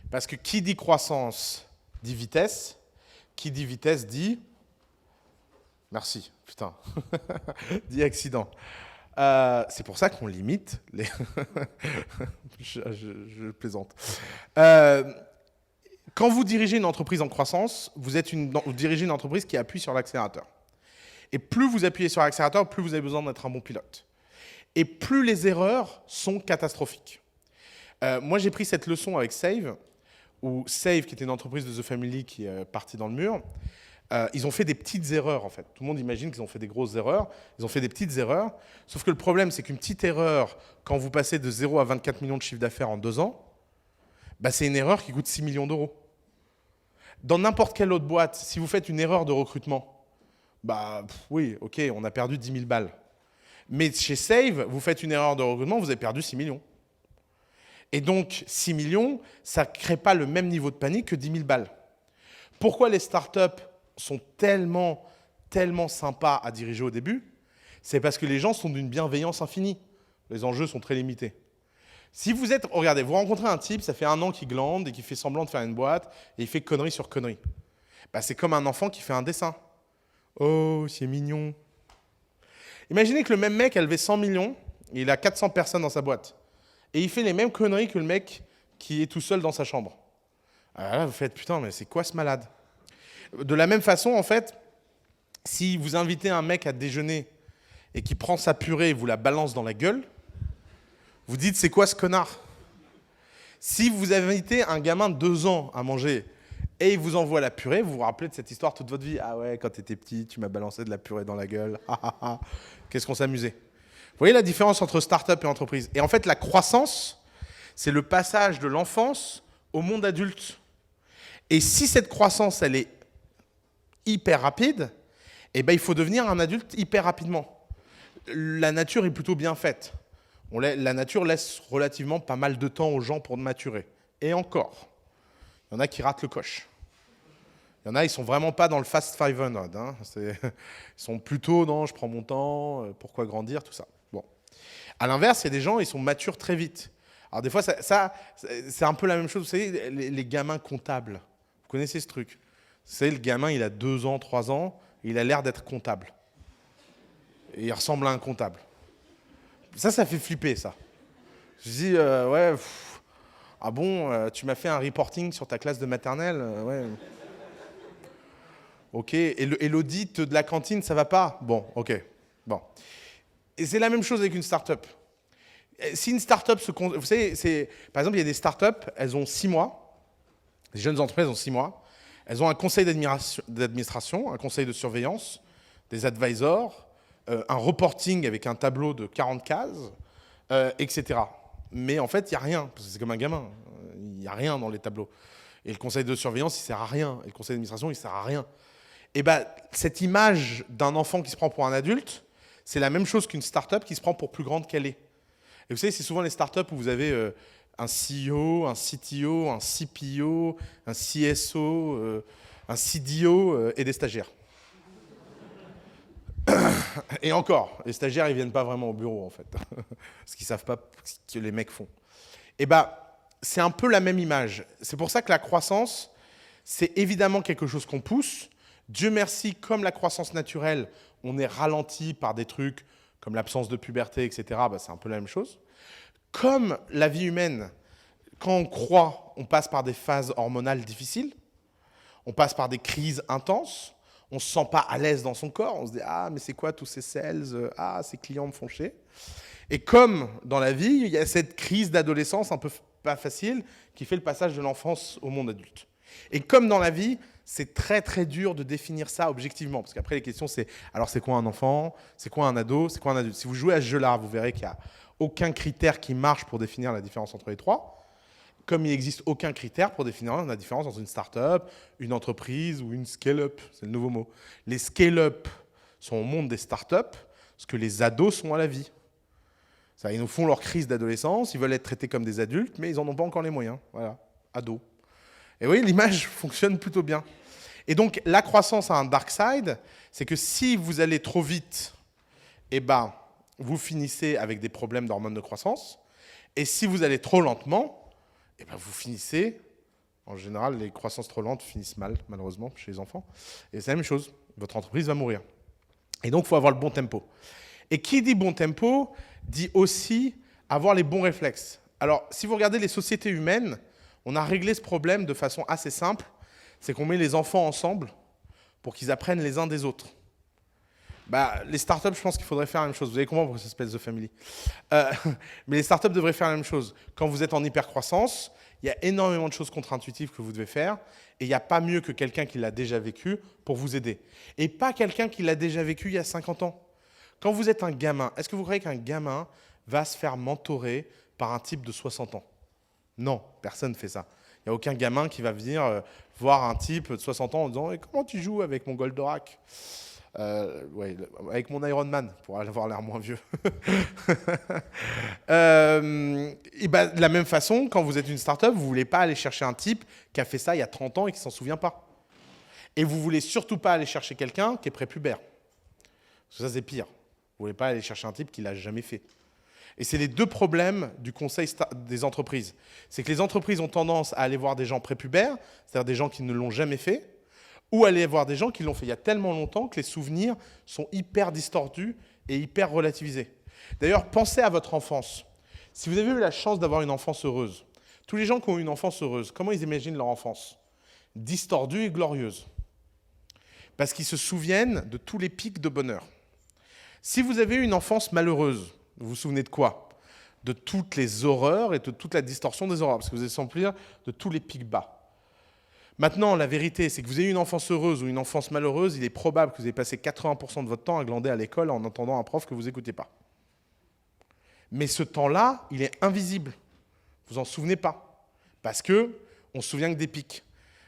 Parce que qui dit croissance dit vitesse. Qui dit vitesse dit... Merci, putain. dit accident. C'est pour ça qu'on limite les... je plaisante. Quand vous dirigez une entreprise en croissance, vous dirigez une entreprise qui appuie sur l'accélérateur. Et plus vous appuyez sur l'accélérateur, plus vous avez besoin d'être un bon pilote. Et plus les erreurs sont catastrophiques. Moi, j'ai pris cette leçon avec Save, où Save, qui était une entreprise de The Family qui est partie dans le mur, ils ont fait des petites erreurs, en fait. Tout le monde imagine qu'ils ont fait des grosses erreurs. Ils ont fait des petites erreurs. Sauf que le problème, c'est qu'une petite erreur, quand vous passez de 0 à 24 millions de chiffre d'affaires en 2 ans, bah, c'est une erreur qui coûte 6 millions d'euros. Dans n'importe quelle autre boîte, si vous faites une erreur de recrutement, bah oui, ok, on a perdu 10 000 balles. Mais chez Save, vous faites une erreur de recrutement, vous avez perdu 6 millions. Et donc, 6 millions, ça ne crée pas le même niveau de panique que 10 000 balles. Pourquoi les startups sont tellement sympas à diriger au début? C'est parce que les gens sont d'une bienveillance infinie. Les enjeux sont très limités. Si vous êtes, regardez, vous rencontrez un type, ça fait 1 an qu'il glande et qui fait semblant de faire une boîte, et il fait connerie sur connerie. Bah, c'est comme un enfant qui fait un dessin. Oh, c'est mignon. Imaginez que le même mec a levé 100 millions, et il a 400 personnes dans sa boîte. Et il fait les mêmes conneries que le mec qui est tout seul dans sa chambre. Alors là, vous faites, putain, mais c'est quoi ce malade? De la même façon, en fait, si vous invitez un mec à déjeuner et qui prend sa purée et vous la balance dans la gueule, vous dites, c'est quoi ce connard? Si vous invitez un gamin de 2 ans à manger et il vous envoie la purée, vous vous rappelez de cette histoire toute votre vie. Ah ouais, quand tu étais petit, tu m'as balancé de la purée dans la gueule. Qu'est-ce qu'on s'amusait. Vous voyez la différence entre start-up et entreprise? Et en fait, la croissance, c'est le passage de l'enfance au monde adulte. Et si cette croissance, elle est hyper rapide, eh ben, il faut devenir un adulte hyper rapidement. La nature est plutôt bien faite. La nature laisse relativement pas mal de temps aux gens pour maturer. Et encore, il y en a qui ratent le coche. Il y en a, ils ne sont vraiment pas dans le Fast 500. Hein. Ils sont plutôt dans je prends mon temps, pourquoi grandir, tout ça. Bon. À l'inverse, il y a des gens, ils sont matures très vite. Alors des fois, ça c'est un peu la même chose. Vous savez, les gamins comptables. Vous connaissez ce truc? Vous savez, le gamin, il a 2 ans, 3 ans, et il a l'air d'être comptable. Et il ressemble à un comptable. Ça fait flipper, ça. Je dis, ouais, ah bon, tu m'as fait un reporting sur ta classe de maternelle, ouais. Ok, et l'audit de la cantine, ça va pas? Bon, ok. Bon. Et c'est la même chose avec une start-up. Si une start-up vous savez, par exemple, il y a des start-up, elles ont 6 mois, les jeunes entreprises ont 6 mois, elles ont un conseil d'administration, un conseil de surveillance, des advisors, un reporting avec un tableau de 40 cases, etc. Mais en fait, il n'y a rien, parce que c'est comme un gamin. Il n'y a rien dans les tableaux. Et le conseil de surveillance, il ne sert à rien. Et le conseil d'administration, il ne sert à rien. Et bien, cette image d'un enfant qui se prend pour un adulte, c'est la même chose qu'une start-up qui se prend pour plus grande qu'elle est. Et vous savez, c'est souvent les start-up où vous avez un CEO, un CTO, un CPO, un CSO, un CDO et des stagiaires. Et encore, les stagiaires, ils ne viennent pas vraiment au bureau, en fait. Parce qu'ils ne savent pas ce que les mecs font. Et bien, c'est un peu la même image. C'est pour ça que la croissance, c'est évidemment quelque chose qu'on pousse. Dieu merci, comme la croissance naturelle, on est ralenti par des trucs comme l'absence de puberté, etc. Ben, c'est un peu la même chose. Comme la vie humaine, quand on croît, on passe par des phases hormonales difficiles, on passe par des crises intenses, On ne se sent pas à l'aise dans son corps. On se dit, ah, mais c'est quoi tous ces sales? Ah, ces clients me font chier. Et comme dans la vie, il y a cette crise d'adolescence un peu pas facile qui fait le passage de l'enfance au monde adulte. Et comme dans la vie, c'est très très dur de définir ça objectivement. Parce qu'après, les questions, c'est alors c'est quoi un enfant? C'est quoi un ado? C'est quoi un adulte? Si vous jouez à ce jeu-là, vous verrez qu'il n'y a aucun critère qui marche pour définir la différence entre les trois. Comme il n'existe aucun critère pour définir la différence entre une start-up, une entreprise ou une scale-up. C'est le nouveau mot. Les scale-up sont au monde des start-up, ce que les ados sont à la vie. Ça, ils nous font leur crise d'adolescence, ils veulent être traités comme des adultes, mais ils n'en ont pas encore les moyens. Voilà, ados. Et oui, l'image fonctionne plutôt bien. Et donc, la croissance a un dark side, c'est que si vous allez trop vite, eh ben, vous finissez avec des problèmes d'hormones de croissance. Et si vous allez trop lentement, eh ben, vous finissez, en général, les croissances trop lentes finissent mal, malheureusement, chez les enfants. Et c'est la même chose, votre entreprise va mourir. Et donc, il faut avoir le bon tempo. Et qui dit bon tempo, dit aussi avoir les bons réflexes. Alors, si vous regardez les sociétés humaines, on a réglé ce problème de façon assez simple, c'est qu'on met les enfants ensemble pour qu'ils apprennent les uns des autres. Les startups, je pense qu'il faudrait faire la même chose. Vous allez comprendre pourquoi ça s'appelle The Family. Mais les startups devraient faire la même chose. Quand vous êtes en hypercroissance, il y a énormément de choses contre-intuitives que vous devez faire. Et il n'y a pas mieux que quelqu'un qui l'a déjà vécu pour vous aider. Et pas quelqu'un qui l'a déjà vécu il y a 50 ans. Quand vous êtes un gamin, est-ce que vous croyez qu'un gamin va se faire mentorer par un type de 60 ans? Non, personne ne fait ça. Il n'y a aucun gamin qui va venir voir un type de 60 ans en disant « Comment tu joues avec mon Goldorak ?» Ouais, avec mon Iron Man, pour avoir l'air moins vieux. De la même façon, quand vous êtes une start-up, vous ne voulez pas aller chercher un type qui a fait ça il y a 30 ans et qui ne s'en souvient pas. Et vous ne voulez surtout pas aller chercher quelqu'un qui est prépubère. Parce que ça, c'est pire. Vous ne voulez pas aller chercher un type qui ne l'a jamais fait. Et c'est les deux problèmes du conseil des entreprises. C'est que les entreprises ont tendance à aller voir des gens prépubères, c'est-à-dire des gens qui ne l'ont jamais fait, ou aller voir des gens qui l'ont fait il y a tellement longtemps que les souvenirs sont hyper distordus et hyper relativisés. D'ailleurs, pensez à votre enfance. Si vous avez eu la chance d'avoir une enfance heureuse, tous les gens qui ont eu une enfance heureuse, comment ils imaginent leur enfance? Distordue et glorieuse. Parce qu'ils se souviennent de tous les pics de bonheur. Si vous avez eu une enfance malheureuse, vous vous souvenez de quoi? De toutes les horreurs et de toute la distorsion des horreurs, parce que vous allez souvenir de tous les pics bas. Maintenant, la vérité, c'est que vous ayez une enfance heureuse ou une enfance malheureuse, il est probable que vous ayez passé 80% de votre temps à glander à l'école en entendant un prof que vous n'écoutez pas. Mais ce temps-là, il est invisible. Vous n'en souvenez pas. Parce qu'on ne se souvient que des pics.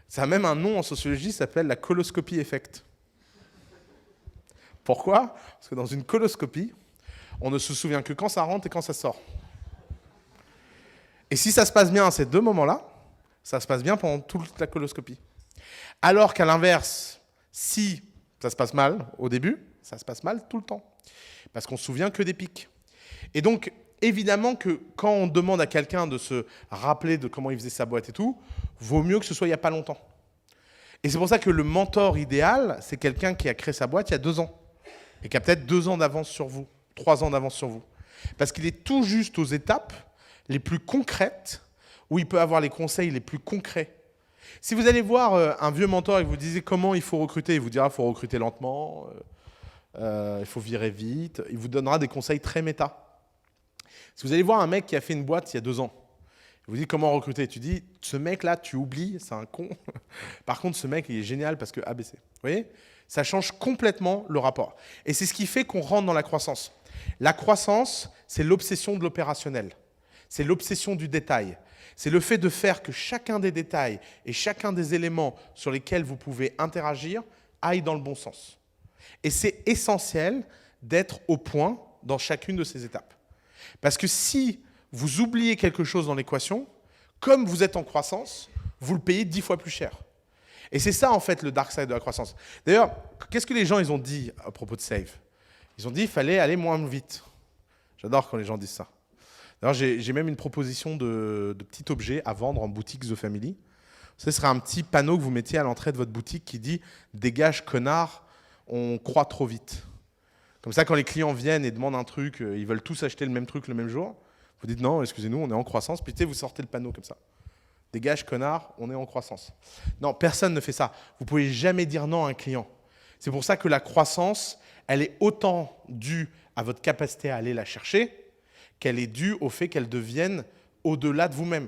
Ça a même un nom en sociologie, ça s'appelle la coloscopie effect. Pourquoi? Parce que dans une coloscopie, on ne se souvient que quand ça rentre et quand ça sort. Et si ça se passe bien à ces deux moments-là, ça se passe bien pendant toute la coloscopie. Alors qu'à l'inverse, si ça se passe mal au début, ça se passe mal tout le temps. Parce qu'on ne se souvient que des pics. Et donc, évidemment que quand on demande à quelqu'un de se rappeler de comment il faisait sa boîte et tout, vaut mieux que ce soit il n'y a pas longtemps. Et c'est pour ça que le mentor idéal, c'est quelqu'un qui a créé sa boîte il y a 2 ans. Et qui a peut-être 2 ans d'avance sur vous, 3 ans d'avance sur vous. Parce qu'il est tout juste aux étapes les plus concrètes où il peut avoir les conseils les plus concrets. Si vous allez voir un vieux mentor et que vous disiez comment il faut recruter, il vous dira qu'il faut recruter lentement, il faut virer vite, il vous donnera des conseils très méta. Si vous allez voir un mec qui a fait une boîte il y a 2 ans, il vous dit comment recruter, tu dis, ce mec-là, tu oublies, c'est un con. Par contre, ce mec, il est génial parce que ABC. Vous voyez? Ça change complètement le rapport. Et c'est ce qui fait qu'on rentre dans la croissance. La croissance, c'est l'obsession de l'opérationnel. C'est l'obsession du détail. C'est le fait de faire que chacun des détails et chacun des éléments sur lesquels vous pouvez interagir aille dans le bon sens. Et c'est essentiel d'être au point dans chacune de ces étapes. Parce que si vous oubliez quelque chose dans l'équation, comme vous êtes en croissance, vous le payez 10 fois plus cher. Et c'est ça, en fait, le dark side de la croissance. D'ailleurs, qu'est-ce que les gens ils ont dit à propos de Save? Ils ont dit qu'il fallait aller moins vite. J'adore quand les gens disent ça. D'ailleurs, j'ai même une proposition de petit objet à vendre en boutique The Family. Ce serait un petit panneau que vous mettiez à l'entrée de votre boutique qui dit « Dégage, connard, on croit trop vite ». Comme ça, quand les clients viennent et demandent un truc, ils veulent tous acheter le même truc le même jour. Vous dites « Non, excusez-nous, on est en croissance ». Puis vous sortez le panneau comme ça. Dégage, connard, on est en croissance. Non, personne ne fait ça. Vous ne pouvez jamais dire non à un client. C'est pour ça que la croissance, elle est autant due à votre capacité à aller la chercher qu'elle est due au fait qu'elle devienne au-delà de vous-même.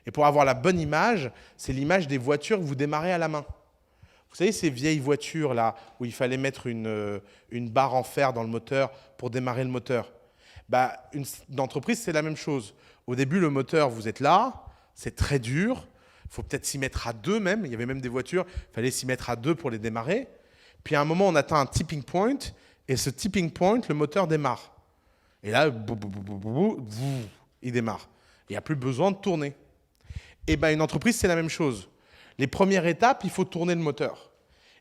Et pour avoir la bonne image, c'est l'image des voitures que vous démarrez à la main. Vous savez, ces vieilles voitures là où il fallait mettre une barre en fer dans le moteur pour démarrer le moteur. Une entreprise, c'est la même chose. Au début, le moteur, vous êtes là, c'est très dur. Il faut peut-être s'y mettre à deux même. Il y avait même des voitures, il fallait s'y mettre à deux pour les démarrer. Puis à un moment, on atteint un tipping point. Et ce tipping point, le moteur démarre. Et là, il démarre. Il n'y a plus besoin de tourner. Et une entreprise, c'est la même chose. Les premières étapes, il faut tourner le moteur.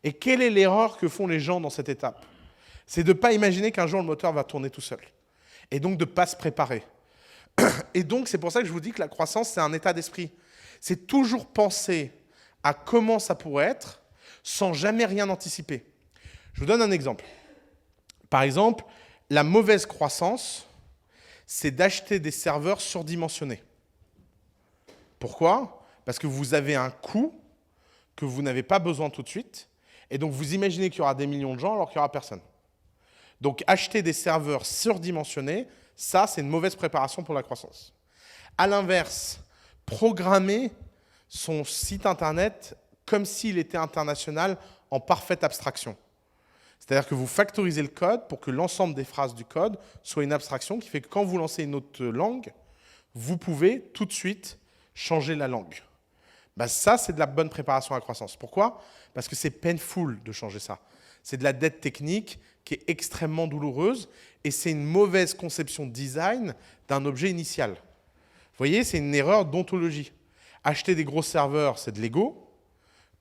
Et quelle est l'erreur que font les gens dans cette étape? C'est de ne pas imaginer qu'un jour, le moteur va tourner tout seul. Et donc, de ne pas se préparer. Et donc, c'est pour ça que je vous dis que la croissance, c'est un état d'esprit. C'est toujours penser à comment ça pourrait être sans jamais rien anticiper. Je vous donne un exemple. Par exemple, la mauvaise croissance, c'est d'acheter des serveurs surdimensionnés. Pourquoi? Parce que vous avez un coût que vous n'avez pas besoin tout de suite. Et donc, vous imaginez qu'il y aura des millions de gens alors qu'il n'y aura personne. Donc, acheter des serveurs surdimensionnés, ça, c'est une mauvaise préparation pour la croissance. À l'inverse, programmer son site Internet comme s'il était international en parfaite abstraction. C'est-à-dire que vous factorisez le code pour que l'ensemble des phrases du code soit une abstraction qui fait que quand vous lancez une autre langue, vous pouvez tout de suite changer la langue. Ça, c'est de la bonne préparation à la croissance. Pourquoi? Parce que c'est painful de changer ça. C'est de la dette technique qui est extrêmement douloureuse et c'est une mauvaise conception de design d'un objet initial. Vous voyez, c'est une erreur d'ontologie. Acheter des gros serveurs, c'est de l'ego.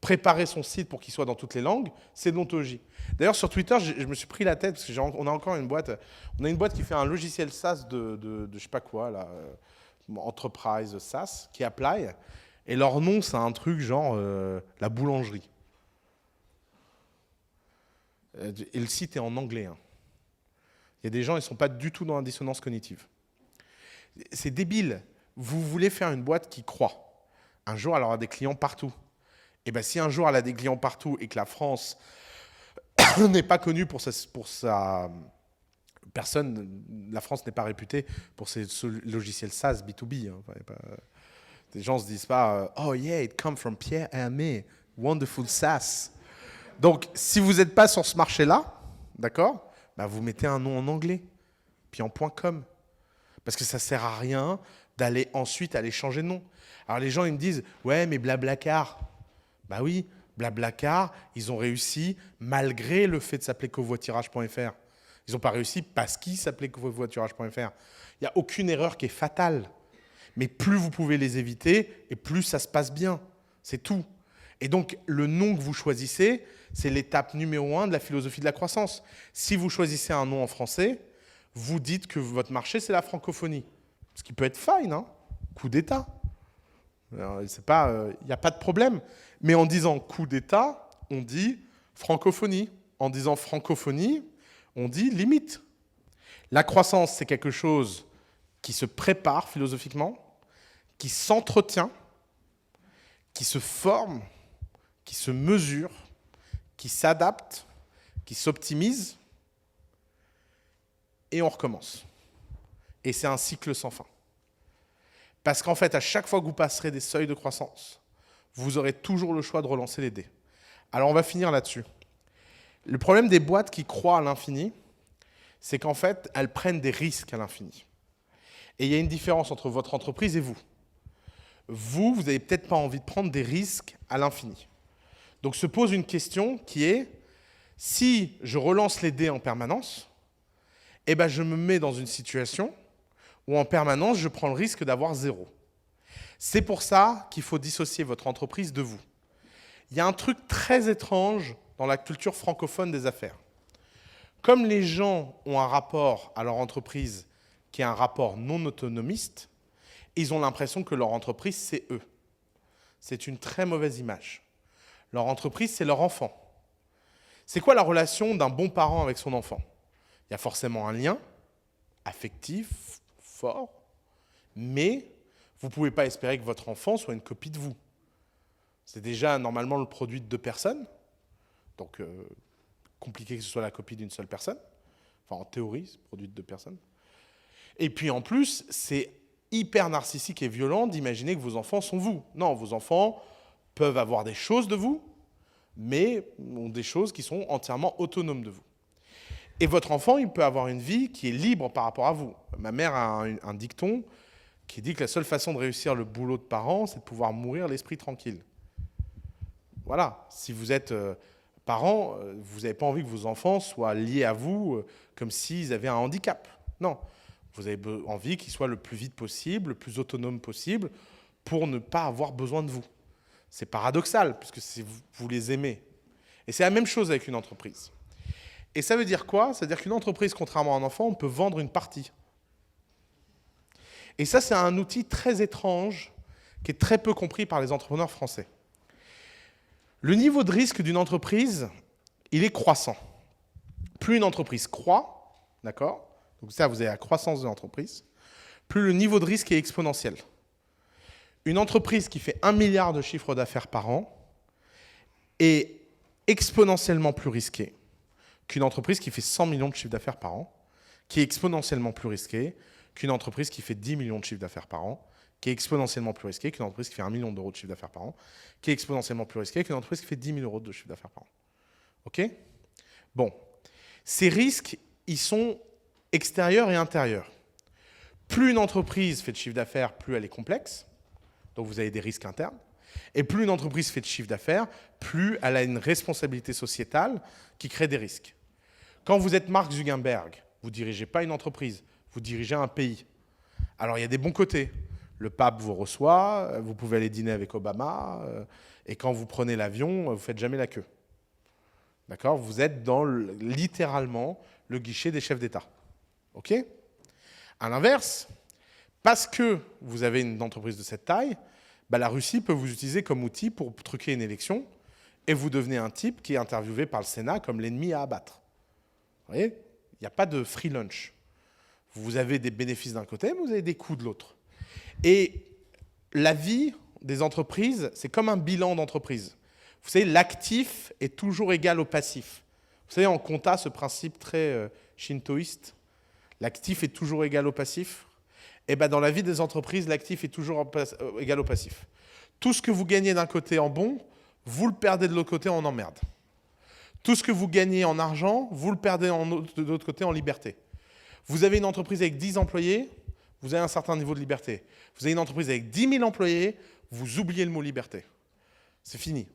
Préparer son site pour qu'il soit dans toutes les langues, c'est de l'ontologie. D'ailleurs, sur Twitter, je me suis pris la tête parce qu'on a encore une boîte. On a une boîte qui fait un logiciel SaaS de je sais pas quoi, là, Enterprise SaaS, qui Apply. Et leur nom, c'est un truc genre la boulangerie. Et le site est en anglais. Hein. Il y a des gens, ils ne sont pas du tout dans la dissonance cognitive. C'est débile. Vous voulez faire une boîte qui croît. Un jour, elle aura des clients partout. Et si un jour, elle a des clients partout et que la France n'est pas connue pour sa... La France n'est pas réputée pour ses logiciels SaaS B2B. Hein. Les gens ne se disent pas « Oh yeah, it comes from Pierre Hermé, wonderful SaaS ». Donc, si vous n'êtes pas sur ce marché-là, d'accord, vous mettez un nom en anglais, puis en .com. Parce que ça ne sert à rien d'aller ensuite aller changer de nom. Alors, les gens, ils me disent « Ouais, mais Blablacar ». Oui, Blablacar, ils ont réussi malgré le fait de s'appeler covoiturage.fr. Ils n'ont pas réussi parce qu'ils s'appelaient covoiturage.fr. Il n'y a aucune erreur qui est fatale. Mais plus vous pouvez les éviter, et plus ça se passe bien. C'est tout. Et donc, le nom que vous choisissez, c'est l'étape numéro 1 de la philosophie de la croissance. Si vous choisissez un nom en français, vous dites que votre marché, c'est la francophonie. Ce qui peut être fine, hein. Coup d'État. Il n'y a pas de problème. Mais en disant coup d'État, on dit francophonie. En disant francophonie, on dit limite. La croissance, c'est quelque chose qui se prépare philosophiquement, qui s'entretient, qui se forme, qui se mesure, qui s'adapte, qui s'optimise, et on recommence. Et c'est un cycle sans fin. Parce qu'en fait, à chaque fois que vous passerez des seuils de croissance, vous aurez toujours le choix de relancer les dés. Alors, on va finir là-dessus. Le problème des boîtes qui croient à l'infini, c'est qu'en fait, elles prennent des risques à l'infini. Et il y a une différence entre votre entreprise et vous. Vous n'avez peut-être pas envie de prendre des risques à l'infini. Donc, se pose une question qui est, si je relance les dés en permanence, je me mets dans une situation où en permanence, je prends le risque d'avoir 0. C'est pour ça qu'il faut dissocier votre entreprise de vous. Il y a un truc très étrange dans la culture francophone des affaires. Comme les gens ont un rapport à leur entreprise qui est un rapport non autonomiste, ils ont l'impression que leur entreprise, c'est eux. C'est une très mauvaise image. Leur entreprise, c'est leur enfant. C'est quoi la relation d'un bon parent avec son enfant? Il y a forcément un lien affectif, fort, mais vous ne pouvez pas espérer que votre enfant soit une copie de vous. C'est déjà normalement le produit de 2 personnes. Donc, compliqué que ce soit la copie d'une seule personne. Enfin, en théorie, c'est produit de 2 personnes. Et puis en plus, c'est hyper narcissique et violent d'imaginer que vos enfants sont vous. Non, vos enfants peuvent avoir des choses de vous, mais ont des choses qui sont entièrement autonomes de vous. Et votre enfant, il peut avoir une vie qui est libre par rapport à vous. Ma mère a un dicton qui dit que la seule façon de réussir le boulot de parent, c'est de pouvoir mourir l'esprit tranquille. Voilà, si vous êtes parent, vous n'avez pas envie que vos enfants soient liés à vous comme s'ils avaient un handicap. Non, vous avez envie qu'ils soient le plus vite possible, le plus autonome possible, pour ne pas avoir besoin de vous. C'est paradoxal, puisque vous les aimez. Et c'est la même chose avec une entreprise. Et ça veut dire quoi? Ça veut dire qu'une entreprise, contrairement à un enfant, on peut vendre une partie. Et ça, c'est un outil très étrange, qui est très peu compris par les entrepreneurs français. Le niveau de risque d'une entreprise, il est croissant. Plus une entreprise croît, d'accord? Donc ça, vous avez la croissance de l'entreprise, plus le niveau de risque est exponentiel. Une entreprise qui fait 1 milliard de chiffre d'affaires par an est exponentiellement plus risquée qu'une entreprise qui fait 100 millions de chiffre d'affaires par an, qui est exponentiellement plus risquée qu'une entreprise qui fait 10 millions de chiffre d'affaires par an, qui est exponentiellement plus risquée qu'une entreprise qui fait 1 million d'euros de chiffre d'affaires par an, qui est exponentiellement plus risquée qu'une entreprise qui fait 10 000 euros de chiffre d'affaires par an. OK? Bon. Ces risques, ils sont extérieurs et intérieurs. Plus une entreprise fait de chiffre d'affaires, plus elle est complexe. Donc vous avez des risques internes. Et plus une entreprise fait de chiffre d'affaires, plus elle a une responsabilité sociétale qui crée des risques. Quand vous êtes Mark Zuckerberg, vous ne dirigez pas une entreprise, vous dirigez un pays. Alors il y a des bons côtés. Le pape vous reçoit, vous pouvez aller dîner avec Obama, et quand vous prenez l'avion, vous ne faites jamais la queue. D'accord? Vous êtes dans littéralement le guichet des chefs d'État. OK? À l'inverse, parce que vous avez une entreprise de cette taille, la Russie peut vous utiliser comme outil pour truquer une élection et vous devenez un type qui est interviewé par le Sénat comme l'ennemi à abattre. Vous voyez? Il n'y a pas de free lunch. Vous avez des bénéfices d'un côté, mais vous avez des coûts de l'autre. Et la vie des entreprises, c'est comme un bilan d'entreprise. Vous savez, l'actif est toujours égal au passif. Vous savez, en compta, ce principe très shintoïste, l'actif est toujours égal au passif. Et dans la vie des entreprises, l'actif est toujours égal au passif. Tout ce que vous gagnez d'un côté en bon, vous le perdez de l'autre côté en emmerde. Tout ce que vous gagnez en argent, vous le perdez de l'autre côté en liberté. Vous avez une entreprise avec 10 employés, vous avez un certain niveau de liberté. Vous avez une entreprise avec 10 000 employés, vous oubliez le mot liberté. C'est fini.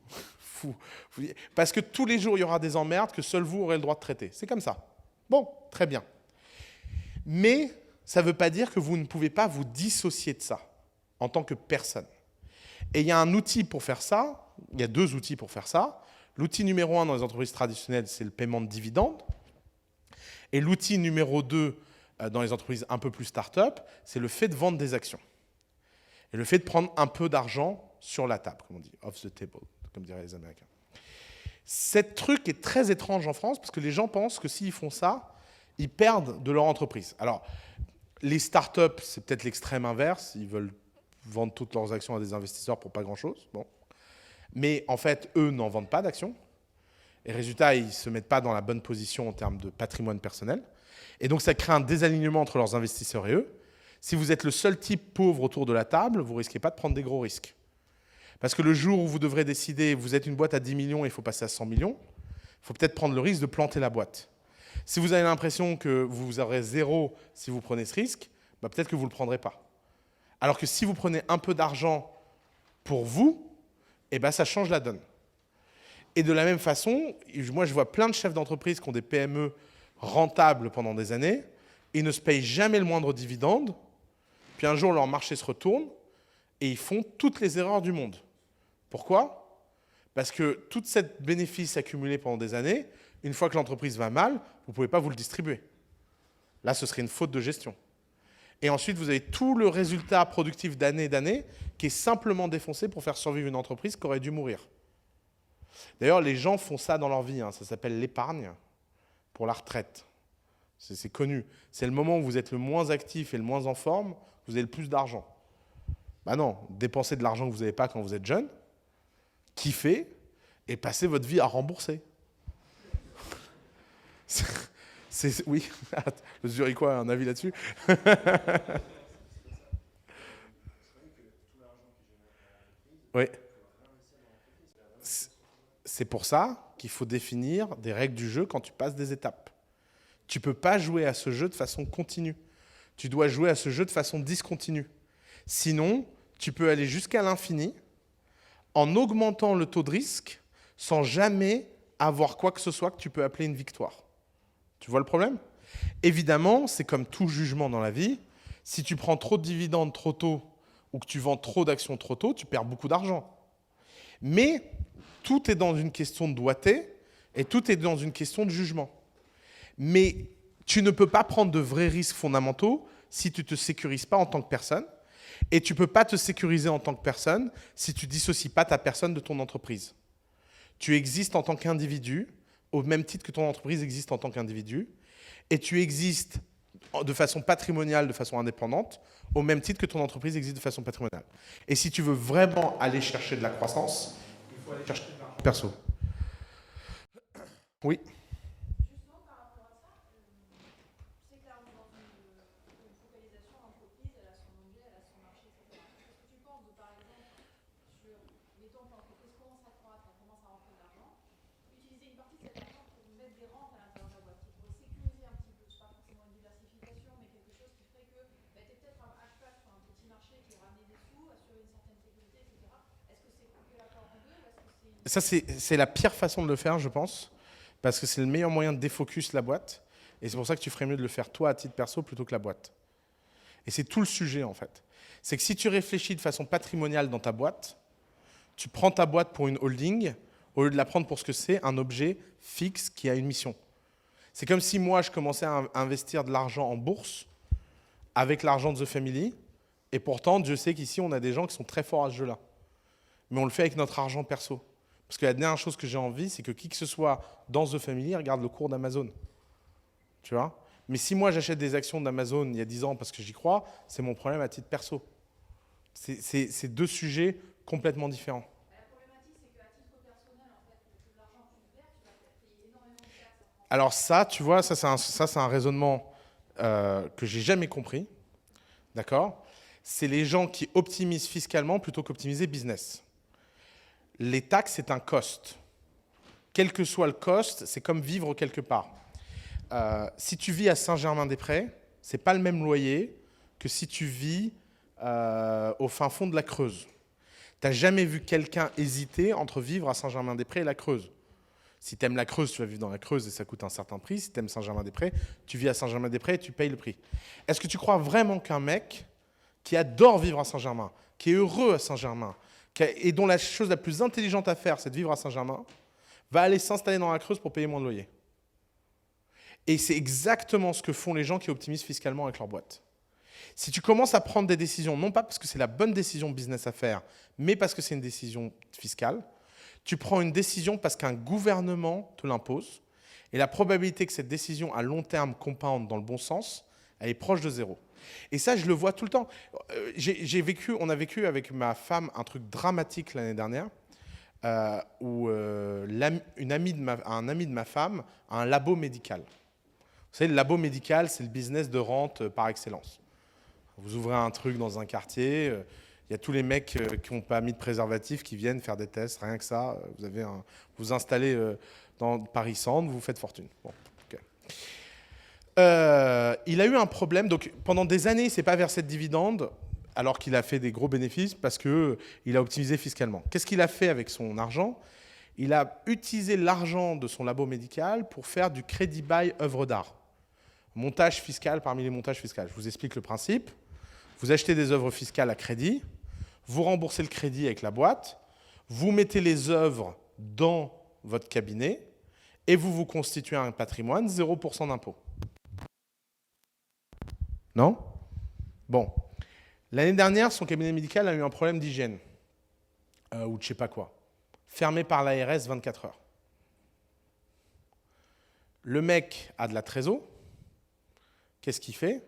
Parce que tous les jours, il y aura des emmerdes que seul vous aurez le droit de traiter. C'est comme ça. Bon, très bien. Mais ça ne veut pas dire que vous ne pouvez pas vous dissocier de ça en tant que personne. Et il y a un outil pour faire ça. Il y a 2 outils pour faire ça. L'outil numéro 1 dans les entreprises traditionnelles, c'est le paiement de dividendes. Et l'outil numéro 2 dans les entreprises un peu plus start-up, c'est le fait de vendre des actions. Et le fait de prendre un peu d'argent sur la table, comme on dit, off the table, comme diraient les Américains. Ce truc est très étrange en France parce que les gens pensent que s'ils font ça, ils perdent de leur entreprise. Alors, les startups, c'est peut-être l'extrême inverse. Ils veulent vendre toutes leurs actions à des investisseurs pour pas grand-chose. Bon. Mais en fait, eux n'en vendent pas d'actions. Et résultat, ils ne se mettent pas dans la bonne position en termes de patrimoine personnel. Et donc, ça crée un désalignement entre leurs investisseurs et eux. Si vous êtes le seul type pauvre autour de la table, vous ne risquez pas de prendre des gros risques. Parce que le jour où vous devrez décider, vous êtes une boîte à 10 millions et il faut passer à 100 millions, il faut peut-être prendre le risque de planter la boîte. Si vous avez l'impression que vous aurez 0 si vous prenez ce risque, peut-être que vous ne le prendrez pas. Alors que si vous prenez un peu d'argent pour vous, ça change la donne. Et de la même façon, moi je vois plein de chefs d'entreprise qui ont des PME rentables pendant des années, ils ne se payent jamais le moindre dividende, puis un jour leur marché se retourne et ils font toutes les erreurs du monde. Pourquoi? Parce que tout ce bénéfice accumulé pendant des années, une fois que l'entreprise va mal, vous ne pouvez pas vous le distribuer. Là, ce serait une faute de gestion. Et ensuite, vous avez tout le résultat productif d'année qui est simplement défoncé pour faire survivre une entreprise qui aurait dû mourir. D'ailleurs, les gens font ça dans leur vie. Ça s'appelle l'épargne pour la retraite. C'est connu. C'est le moment où vous êtes le moins actif et le moins en forme, vous avez le plus d'argent. Non, dépensez de l'argent que vous n'avez pas quand vous êtes jeune, kiffez et passez votre vie à rembourser. Oui, le Zurichois a un avis là-dessus. Oui. C'est pour ça qu'il faut définir des règles du jeu quand tu passes des étapes. Tu ne peux pas jouer à ce jeu de façon continue. Tu dois jouer à ce jeu de façon discontinue. Sinon, tu peux aller jusqu'à l'infini en augmentant le taux de risque sans jamais avoir quoi que ce soit que tu peux appeler une victoire. Tu vois le problème? Évidemment, c'est comme tout jugement dans la vie. Si tu prends trop de dividendes trop tôt ou que tu vends trop d'actions trop tôt, tu perds beaucoup d'argent. Mais tout est dans une question de doigté et tout est dans une question de jugement. Mais tu ne peux pas prendre de vrais risques fondamentaux si tu ne te sécurises pas en tant que personne. Et tu ne peux pas te sécuriser en tant que personne si tu ne dissocies pas ta personne de ton entreprise. Tu existes en tant qu'individu, au même titre que ton entreprise existe en tant qu'individu. Et tu existes de façon patrimoniale, de façon indépendante, au même titre que ton entreprise existe de façon patrimoniale. Et si tu veux vraiment aller chercher de la croissance, il faut aller chercher de l'argent perso. Oui. Justement, par rapport à ça, c'est clair, on est dans une focalisation entreprise, elle a son objet, elle a son marché, etc. Qu'est-ce que tu penses de, par exemple, sur, mettons que l'entreprise commence à croître, elle commence à rentrer de l'argent, utiliser une partie de cet argent pour mettre des rentes à l'intérieur de la boîte, qui pourrait sécuriser un petit peu, c'est pas forcément une diversification, mais quelque chose qui ferait que tu es peut-être à cheval sur un petit marché qui ramenait des sous, assurer une certaine sécurité, etc. Est-ce que c'est couper la corde en deux ou est-ce que c'est une... Ça, c'est la pire façon de le faire, je pense, parce que c'est le meilleur moyen de défocus la boîte. Et c'est pour ça que tu ferais mieux de le faire toi à titre perso plutôt que la boîte. Et c'est tout le sujet, en fait. C'est que si tu réfléchis de façon patrimoniale dans ta boîte, tu prends ta boîte pour une holding, au lieu de la prendre pour ce que c'est, un objet fixe qui a une mission. C'est comme si moi, je commençais à investir de l'argent en bourse avec l'argent de The Family, et pourtant, Dieu sait qu'ici, on a des gens qui sont très forts à ce jeu-là. Mais on le fait avec notre argent perso. Parce que la dernière chose que j'ai envie, c'est que qui que ce soit dans The Family regarde le cours d'Amazon. Tu vois? Mais si moi, j'achète des actions d'Amazon il y a 10 ans parce que j'y crois, c'est mon problème à titre perso. C'est deux sujets complètement différents. La problématique, c'est qu'à titre personnel, en fait, que l'argent que tu perds, tu vas payer énormément de taxes. Alors ça, tu vois, ça c'est un raisonnement que j'ai jamais compris. D'accord? C'est les gens qui optimisent fiscalement plutôt qu'optimiser business. Les taxes, c'est un cost. Quel que soit le cost, c'est comme vivre quelque part. Si tu vis à Saint-Germain-des-Prés, c'est pas le même loyer que si tu vis au fin fond de la Creuse. Tu n'as jamais vu quelqu'un hésiter entre vivre à Saint-Germain-des-Prés et la Creuse. Si tu aimes la Creuse, tu vas vivre dans la Creuse et ça coûte un certain prix. Si tu aimes Saint-Germain-des-Prés, tu vis à Saint-Germain-des-Prés et tu payes le prix. Est-ce que tu crois vraiment qu'un mec qui adore vivre à Saint-Germain, qui est heureux à Saint-Germain, et dont la chose la plus intelligente à faire, c'est de vivre à Saint-Germain, va aller s'installer dans la Creuse pour payer moins de loyer? Et c'est exactement ce que font les gens qui optimisent fiscalement avec leur boîte. Si tu commences à prendre des décisions, non pas parce que c'est la bonne décision business à faire, mais parce que c'est une décision fiscale, tu prends une décision parce qu'un gouvernement te l'impose, et la probabilité que cette décision à long terme compound dans le bon sens, elle est proche de zéro. Et ça, je le vois tout le temps. On a vécu avec ma femme un truc dramatique l'année dernière, où un ami de ma femme a un labo médical. Vous savez, le labo médical, c'est le business de rente par excellence. Vous ouvrez un truc dans un quartier, il y a tous les mecs qui n'ont pas mis de préservatif qui viennent faire des tests, rien que ça. Vous installez dans Paris Centre, vous faites fortune. Bon, okay. Il a eu un problème, donc pendant des années, il ne s'est pas versé de dividendes, alors qu'il a fait des gros bénéfices parce qu'il a optimisé fiscalement. Qu'est-ce qu'il a fait avec son argent? Il a utilisé l'argent de son labo médical pour faire du crédit bail œuvre d'art. Montage fiscal parmi les montages fiscaux. Je vous explique le principe. Vous achetez des œuvres fiscales à crédit, vous remboursez le crédit avec la boîte, vous mettez les œuvres dans votre cabinet et vous vous constituez un patrimoine, 0% d'impôt. Non? Bon. L'année dernière, son cabinet médical a eu un problème d'hygiène. Ou de je sais pas quoi. Fermé par l'ARS 24 heures. Le mec a de la trésor. Qu'est-ce qu'il fait?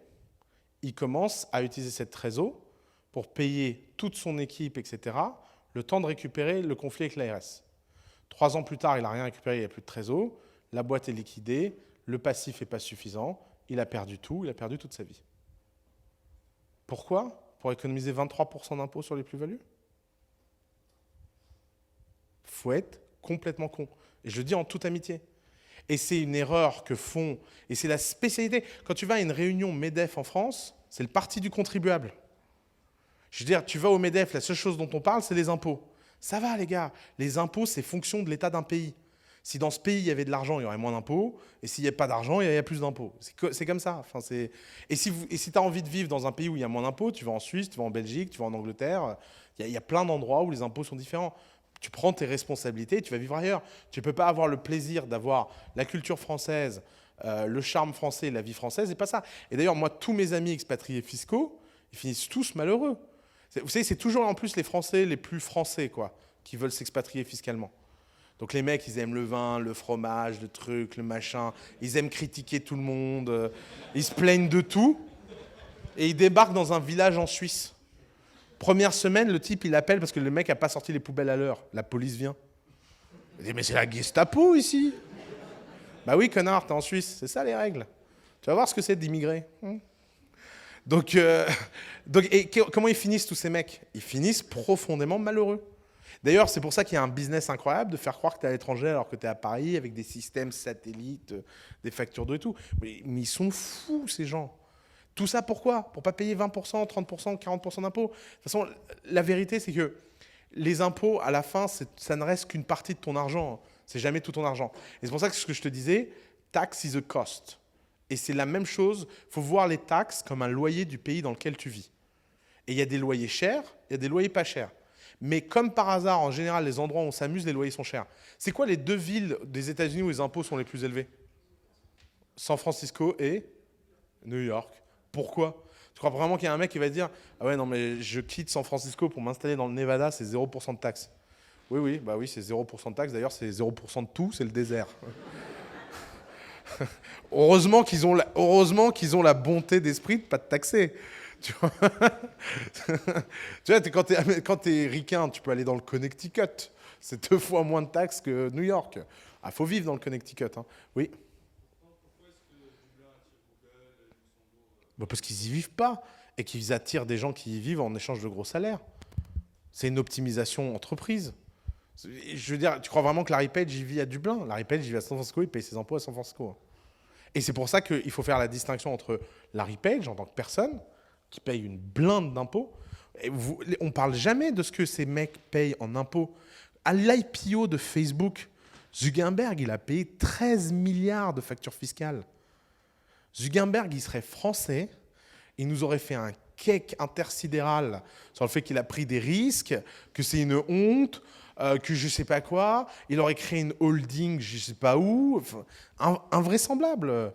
Il commence à utiliser cette trésor pour payer toute son équipe, etc., le temps de récupérer le conflit avec l'ARS. 3 ans plus tard, il n'a rien récupéré, il n'y a plus de trésor. La boîte est liquidée, le passif n'est pas suffisant, il a perdu tout, il a perdu toute sa vie. Pourquoi? Pour économiser 23% d'impôts sur les plus-values? Faut être complètement con. Et je le dis en toute amitié. Et c'est une erreur que font, et c'est la spécialité. Quand tu vas à une réunion MEDEF en France, c'est le parti du contribuable. Je veux dire, tu vas au MEDEF, la seule chose dont on parle, c'est les impôts. Ça va, les gars. Les impôts, c'est fonction de l'état d'un pays. Si dans ce pays, il y avait de l'argent, il y aurait moins d'impôts. Et s'il n'y a pas d'argent, il y a plus d'impôts. C'est comme ça. Enfin, et si tu as envie de vivre dans un pays où il y a moins d'impôts, tu vas en Suisse, tu vas en Belgique, tu vas en Angleterre. Il y a plein d'endroits où les impôts sont différents. Tu prends tes responsabilités et tu vas vivre ailleurs. Tu ne peux pas avoir le plaisir d'avoir la culture française, le charme français, la vie française, et pas ça. Et d'ailleurs, moi, tous mes amis expatriés fiscaux, ils finissent tous malheureux. Vous savez, c'est toujours en plus les Français les plus français, quoi, qui veulent s'expatrier fiscalement. Donc les mecs, ils aiment le vin, le fromage, le truc, le machin. Ils aiment critiquer tout le monde. Ils se plaignent de tout. Et ils débarquent dans un village en Suisse. Première semaine, le type, il appelle parce que le mec n'a pas sorti les poubelles à l'heure. La police vient. Il dit, mais c'est la Gestapo ici. Bah oui, connard, t'es en Suisse. C'est ça les règles. Tu vas voir ce que c'est d'immigrer. Donc, comment ils finissent tous ces mecs? Ils finissent profondément malheureux. D'ailleurs, c'est pour ça qu'il y a un business incroyable de faire croire que tu es à l'étranger alors que tu es à Paris avec des systèmes satellites, des factures d'eau et tout. Mais ils sont fous, ces gens. Tout ça pourquoi? Pour pas payer 20%, 30%, 40% d'impôts. De toute façon, la vérité, c'est que les impôts, à la fin, ça ne reste qu'une partie de ton argent. C'est jamais tout ton argent. Et c'est pour ça que ce que je te disais, tax is a cost. Et c'est la même chose, il faut voir les taxes comme un loyer du pays dans lequel tu vis. Et il y a des loyers chers, il y a des loyers pas chers. Mais comme par hasard, en général, les endroits où on s'amuse, les loyers sont chers. C'est quoi les 2 villes des États-Unis où les impôts sont les plus élevés? San Francisco et New York. Pourquoi? Tu crois vraiment qu'il y a un mec qui va dire « Ah ouais, non, mais je quitte San Francisco pour m'installer dans le Nevada, c'est 0% de taxes. » Oui, bah oui, c'est 0% de taxes. D'ailleurs, c'est 0% de tout, c'est le désert. Heureusement qu'ils ont la bonté d'esprit de ne pas te taxer. Tu vois, quand tu es ricain, tu peux aller dans le Connecticut. C'est 2 fois moins de taxes que New York. Ah, faut vivre dans le Connecticut. Hein. Oui. Pourquoi est-ce que Dublin attire Google et Luxembourg Bah parce qu'ils n'y vivent pas et qu'ils attirent des gens qui y vivent en échange de gros salaires. C'est une optimisation entreprise. Je veux dire, tu crois vraiment que Larry Page y vit à Dublin? Larry Page y vit à San Francisco, il paye ses impôts à San Francisco. Et c'est pour ça qu'il faut faire la distinction entre Larry Page en tant que personne qui paye une blinde d'impôts. On ne parle jamais de ce que ces mecs payent en impôts. À l'IPO de Facebook, Zuckerberg, il a payé 13 milliards de factures fiscales. Zuckerberg, il serait français, il nous aurait fait un cake intersidéral sur le fait qu'il a pris des risques, que c'est une honte, que je ne sais pas quoi. Il aurait créé une holding, je ne sais pas où. Enfin, invraisemblable.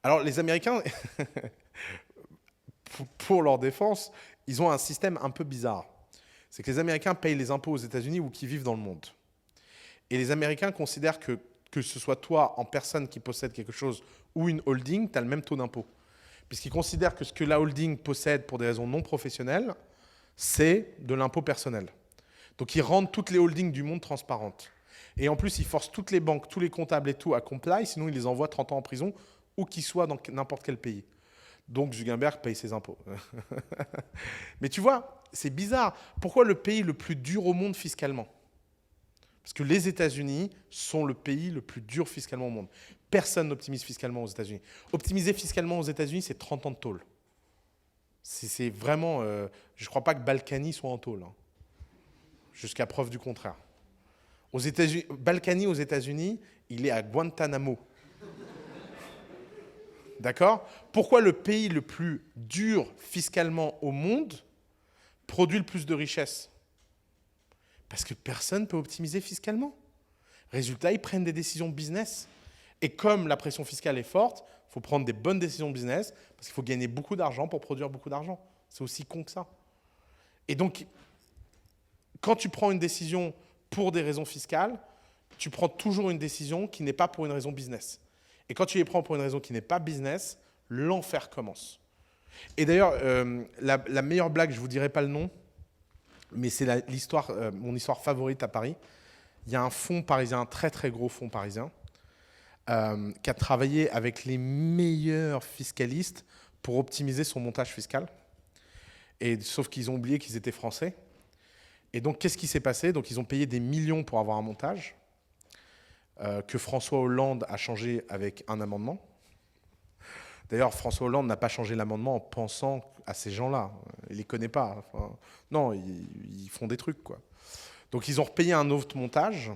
Alors, les Américains, pour leur défense, ils ont un système un peu bizarre. C'est que les Américains payent les impôts aux États-Unis ou qui vivent dans le monde. Et les Américains considèrent que ce soit toi en personne qui possède quelque chose ou une holding, tu as le même taux d'impôt. Puisqu'ils considèrent que ce que la holding possède pour des raisons non professionnelles, c'est de l'impôt personnel. Donc ils rendent toutes les holdings du monde transparentes. Et en plus, ils forcent toutes les banques, tous les comptables et tout à comply, sinon ils les envoient 30 ans en prison, où qu'ils soient dans n'importe quel pays. Donc Zuckerberg paye ses impôts. Mais tu vois, c'est bizarre. Pourquoi le pays le plus dur au monde fiscalement? Parce que les États-Unis sont le pays le plus dur fiscalement au monde. Personne n'optimise fiscalement aux États-Unis. Optimiser fiscalement aux États-Unis, c'est 30 ans de tôle. C'est vraiment... je ne crois pas que Balkany soit en tôle. Hein. Jusqu'à preuve du contraire. Balkany aux États-Unis, il est à Guantanamo. D'accord? Pourquoi le pays le plus dur fiscalement au monde produit le plus de richesses? Parce que personne ne peut optimiser fiscalement. Résultat, ils prennent des décisions business. Et comme la pression fiscale est forte, il faut prendre des bonnes décisions business parce qu'il faut gagner beaucoup d'argent pour produire beaucoup d'argent. C'est aussi con que ça. Et donc, quand tu prends une décision pour des raisons fiscales, tu prends toujours une décision qui n'est pas pour une raison business. Et quand tu les prends pour une raison qui n'est pas business, l'enfer commence. Et d'ailleurs, la meilleure blague, je ne vous dirai pas le nom, mais c'est mon histoire favorite à Paris. Il y a un fonds parisien, un très très gros fonds parisien, qui a travaillé avec les meilleurs fiscalistes pour optimiser son montage fiscal. Et, sauf qu'ils ont oublié qu'ils étaient français. Et donc, qu'est-ce qui s'est passé? Donc, ils ont payé des millions pour avoir un montage que François Hollande a changé avec un amendement. D'ailleurs, François Hollande n'a pas changé l'amendement en pensant à ces gens-là. Il les connaît pas. Enfin, non, ils font des trucs, quoi. Donc, ils ont repayé un autre montage.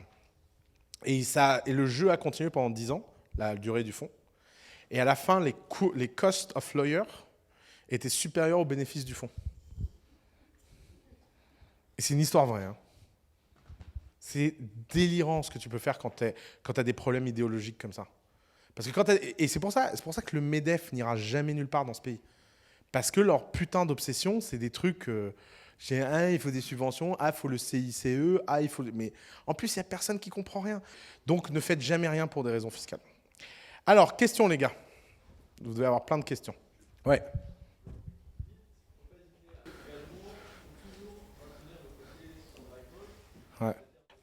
Et le jeu a continué pendant 10 ans, la durée du fonds. Et à la fin, les cost of lawyer étaient supérieurs aux bénéfices du fonds. Et c'est une histoire vraie. Hein. C'est délirant ce que tu peux faire quand tu as des problèmes idéologiques comme ça. Parce que et c'est pour ça que le MEDEF n'ira jamais nulle part dans ce pays. Parce que leur putain d'obsession, c'est des trucs... il faut des subventions, il faut le CICE, il faut... Mais en plus, il n'y a personne qui comprend rien. Donc, ne faites jamais rien pour des raisons fiscales. Alors, question, les gars. Vous devez avoir plein de questions. Ouais. Ouais.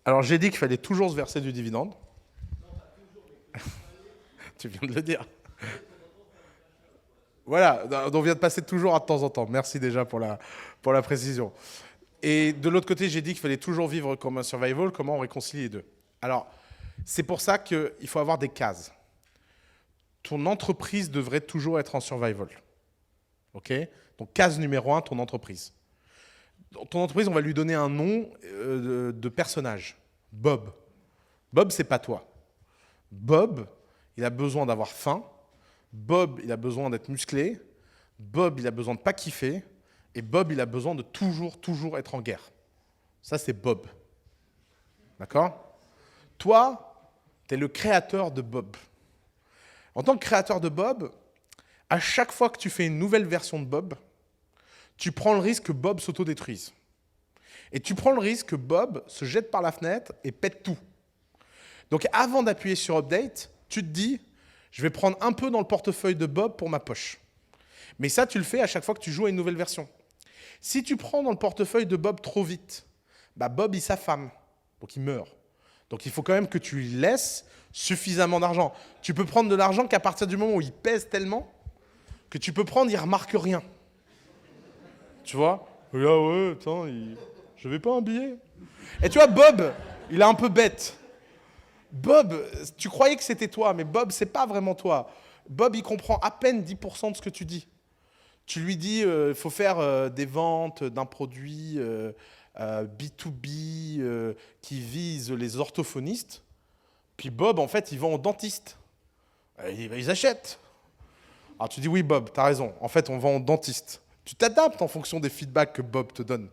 Alors, j'ai dit qu'il fallait toujours se verser du dividende. Tu viens de le dire. Voilà, on vient de passer toujours à de temps en temps. Merci déjà pour la précision. Et de l'autre côté, j'ai dit qu'il fallait toujours vivre comme un survival. Comment on réconcilie les deux? Alors, c'est pour ça qu'il faut avoir des cases. Ton entreprise devrait toujours être en survival. OK? Donc, case numéro 1, ton entreprise. Ton entreprise, on va lui donner un nom de personnage. Bob. Bob, c'est pas toi. Bob, il a besoin d'avoir faim. Bob, il a besoin d'être musclé. Bob, il a besoin de pas kiffer. Et Bob, il a besoin de toujours être en guerre. Ça, c'est Bob. D'accord? Toi, tu es le créateur de Bob. En tant que créateur de Bob, à chaque fois que tu fais une nouvelle version de Bob, tu prends le risque que Bob s'autodétruise. Et tu prends le risque que Bob se jette par la fenêtre et pète tout. Donc avant d'appuyer sur Update, tu te dis, je vais prendre un peu dans le portefeuille de Bob pour ma poche. Mais ça, tu le fais à chaque fois que tu joues à une nouvelle version. Si tu prends dans le portefeuille de Bob trop vite, bah Bob, il s'affame, donc il meurt. Donc il faut quand même que tu lui laisses suffisamment d'argent. Tu peux prendre de l'argent qu'à partir du moment où il pèse tellement que tu peux prendre, il ne remarque rien. Tu vois? Ah ouais, attends, je n'avais pas un billet. Et tu vois, Bob, il est un peu bête. Bob, tu croyais que c'était toi, mais Bob, c'est pas vraiment toi. Bob, il comprend à peine 10% de ce que tu dis. Tu lui dis, il faut faire des ventes d'un produit B2B qui vise les orthophonistes. Puis Bob, en fait, il vend aux dentistes. Ils achètent. Alors tu dis, oui, Bob, t'as raison. En fait, on vend aux dentistes. Tu t'adaptes en fonction des feedbacks que Bob te donne.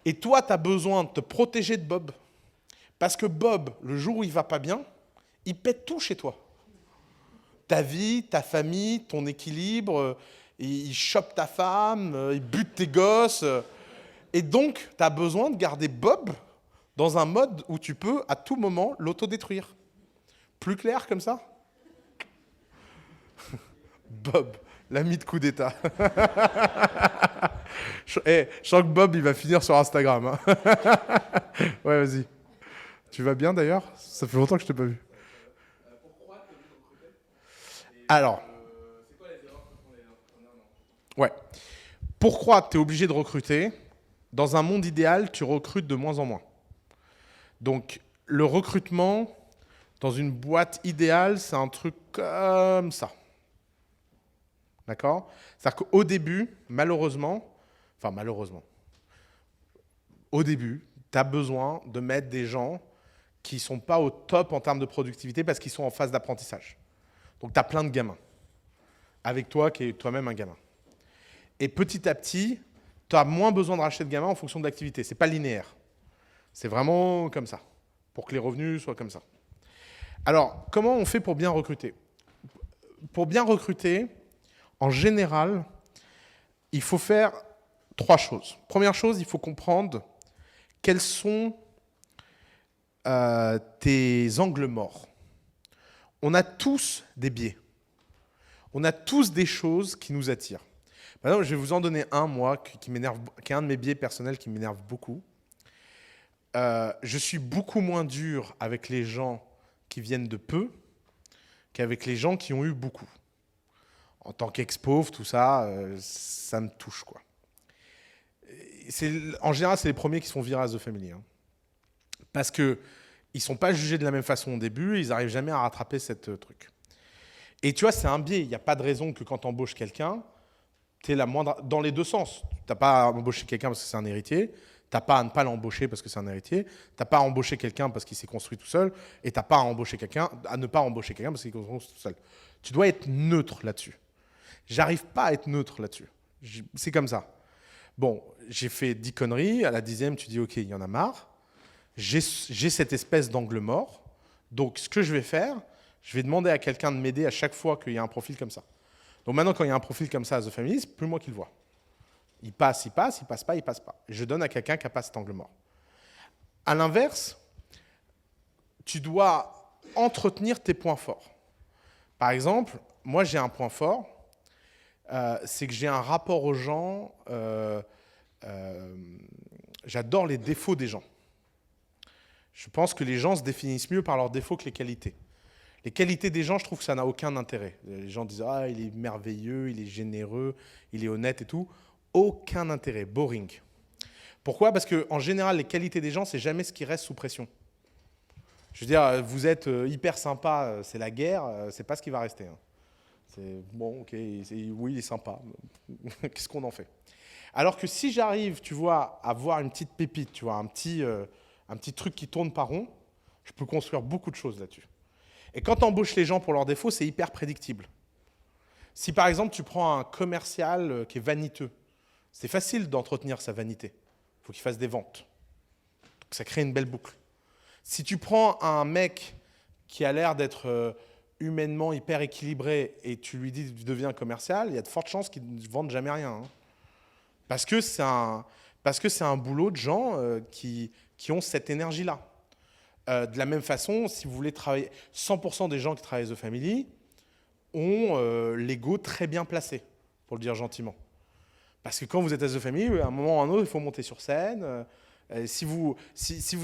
Et toi, tu as besoin de te protéger de Bob. Parce que Bob, le jour où il va pas bien, il pète tout chez toi. Ta vie, ta famille, ton équilibre, il chope ta femme, il bute tes gosses. Et donc, tu as besoin de garder Bob dans un mode où tu peux, à tout moment, l'autodétruire. Plus clair comme ça? Bob, l'ami de coup d'État. Je sens que Bob, il va finir sur Instagram. Hein. Ouais, vas-y. Tu vas bien d'ailleurs? Ça fait longtemps que je t'ai pas vu. Pourquoi tu es recruté? Alors. C'est quoi les erreurs que font les entrepreneurs? Ouais. Pourquoi tu es obligé de recruter? Dans un monde idéal, tu recrutes de moins en moins. Donc, le recrutement, dans une boîte idéale, c'est un truc comme ça. D'accord? C'est-à-dire qu'au début, malheureusement, au début, tu as besoin de mettre des gens qui ne sont pas au top en termes de productivité parce qu'ils sont en phase d'apprentissage. Donc, tu as plein de gamins. Avec toi, qui es toi-même un gamin. Et petit à petit, tu as moins besoin de racheter de gamins en fonction de l'activité. Ce n'est pas linéaire. C'est vraiment comme ça, pour que les revenus soient comme ça. Alors, comment on fait pour bien recruter? Pour bien recruter, en général, il faut faire 3 choses. Première chose, il faut comprendre quels sont tes angles morts. On a tous des biais. On a tous des choses qui nous attirent. Par exemple, je vais vous en donner un, moi, qui m'énerve, qui est un de mes biais personnels qui m'énerve beaucoup. Je suis beaucoup moins dur avec les gens qui viennent de peu qu'avec les gens qui ont eu beaucoup. En tant qu'ex-pauvre, tout ça, ça me touche, quoi. En général, c'est les premiers qui se font virer à The Family. Hein. Parce qu'ils ne sont pas jugés de la même façon au début, ils n'arrivent jamais à rattraper cette truc. Et tu vois, c'est un biais. Il n'y a pas de raison que quand tu embauches quelqu'un, tu es la moindre. Dans les deux sens. Tu n'as pas à embaucher quelqu'un parce que c'est un héritier. Tu n'as pas à ne pas l'embaucher parce que c'est un héritier. Tu n'as pas à embaucher quelqu'un parce qu'il s'est construit tout seul. Et tu n'as pas à ne pas embaucher quelqu'un parce qu'il s'est construit tout seul. Tu dois être neutre là-dessus. J'arrive pas à être neutre là-dessus. C'est comme ça. Bon, j'ai fait 10 conneries. À la 10e, tu dis, OK, il y en a marre. J'ai cette espèce d'angle mort. Donc, ce que je vais faire, je vais demander à quelqu'un de m'aider à chaque fois qu'il y a un profil comme ça. Donc maintenant, quand il y a un profil comme ça à The Family, c'est plus moi qui le vois. Il passe, il passe pas, il passe pas. Je donne à quelqu'un qui n'a pas cet angle mort. À l'inverse, tu dois entretenir tes points forts. Par exemple, moi, j'ai un point fort, c'est que j'ai un rapport aux gens. J'adore les défauts des gens. Je pense que les gens se définissent mieux par leurs défauts que les qualités. Les qualités des gens, je trouve que ça n'a aucun intérêt. Les gens disent « Ah, il est merveilleux, il est généreux, il est honnête et tout ». Aucun intérêt, boring. Pourquoi ? Parce qu'en général, les qualités des gens, c'est jamais ce qui reste sous pression. Je veux dire, vous êtes hyper sympa, c'est la guerre, c'est pas ce qui va rester. Hein. C'est bon, ok, oui, il est sympa. Qu'est-ce qu'on en fait ? Alors que si j'arrive, tu vois, à voir une petite pépite, tu vois, un petit truc qui tourne par rond, je peux construire beaucoup de choses là-dessus. Et quand tu embauches les gens pour leurs défauts, c'est hyper prédictible. Si par exemple, tu prends un commercial qui est vaniteux, c'est facile d'entretenir sa vanité. Il faut qu'il fasse des ventes. Donc ça crée une belle boucle. Si tu prends un mec qui a l'air d'être humainement hyper équilibré et tu lui dis tu deviens commercial, il y a de fortes chances qu'il ne vende jamais rien. Hein. Parce que c'est un boulot de gens qui ont cette énergie-là. De la même façon, si vous voulez travailler, 100% des gens qui travaillent à The Family ont l'ego très bien placé, pour le dire gentiment. Parce que quand vous êtes à The Family, à un moment ou à un autre, il faut monter sur scène. Si vous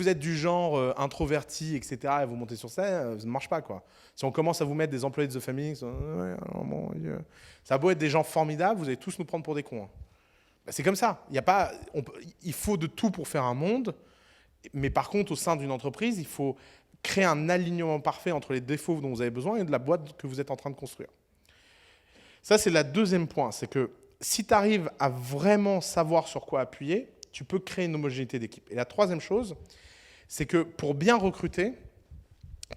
êtes du genre introverti, etc., et vous montez sur scène, ça ne marche pas, quoi. Si on commence à vous mettre des employés de The Family, ça a beau être des gens formidables, vous allez tous nous prendre pour des cons. Hein. Ben, c'est comme ça. Il faut de tout pour faire un monde. Mais par contre, au sein d'une entreprise, il faut créer un alignement parfait entre les défauts dont vous avez besoin et de la boîte que vous êtes en train de construire. Ça, c'est le deuxième point. C'est que si tu arrives à vraiment savoir sur quoi appuyer, tu peux créer une homogénéité d'équipe. Et la troisième chose, c'est que pour bien recruter,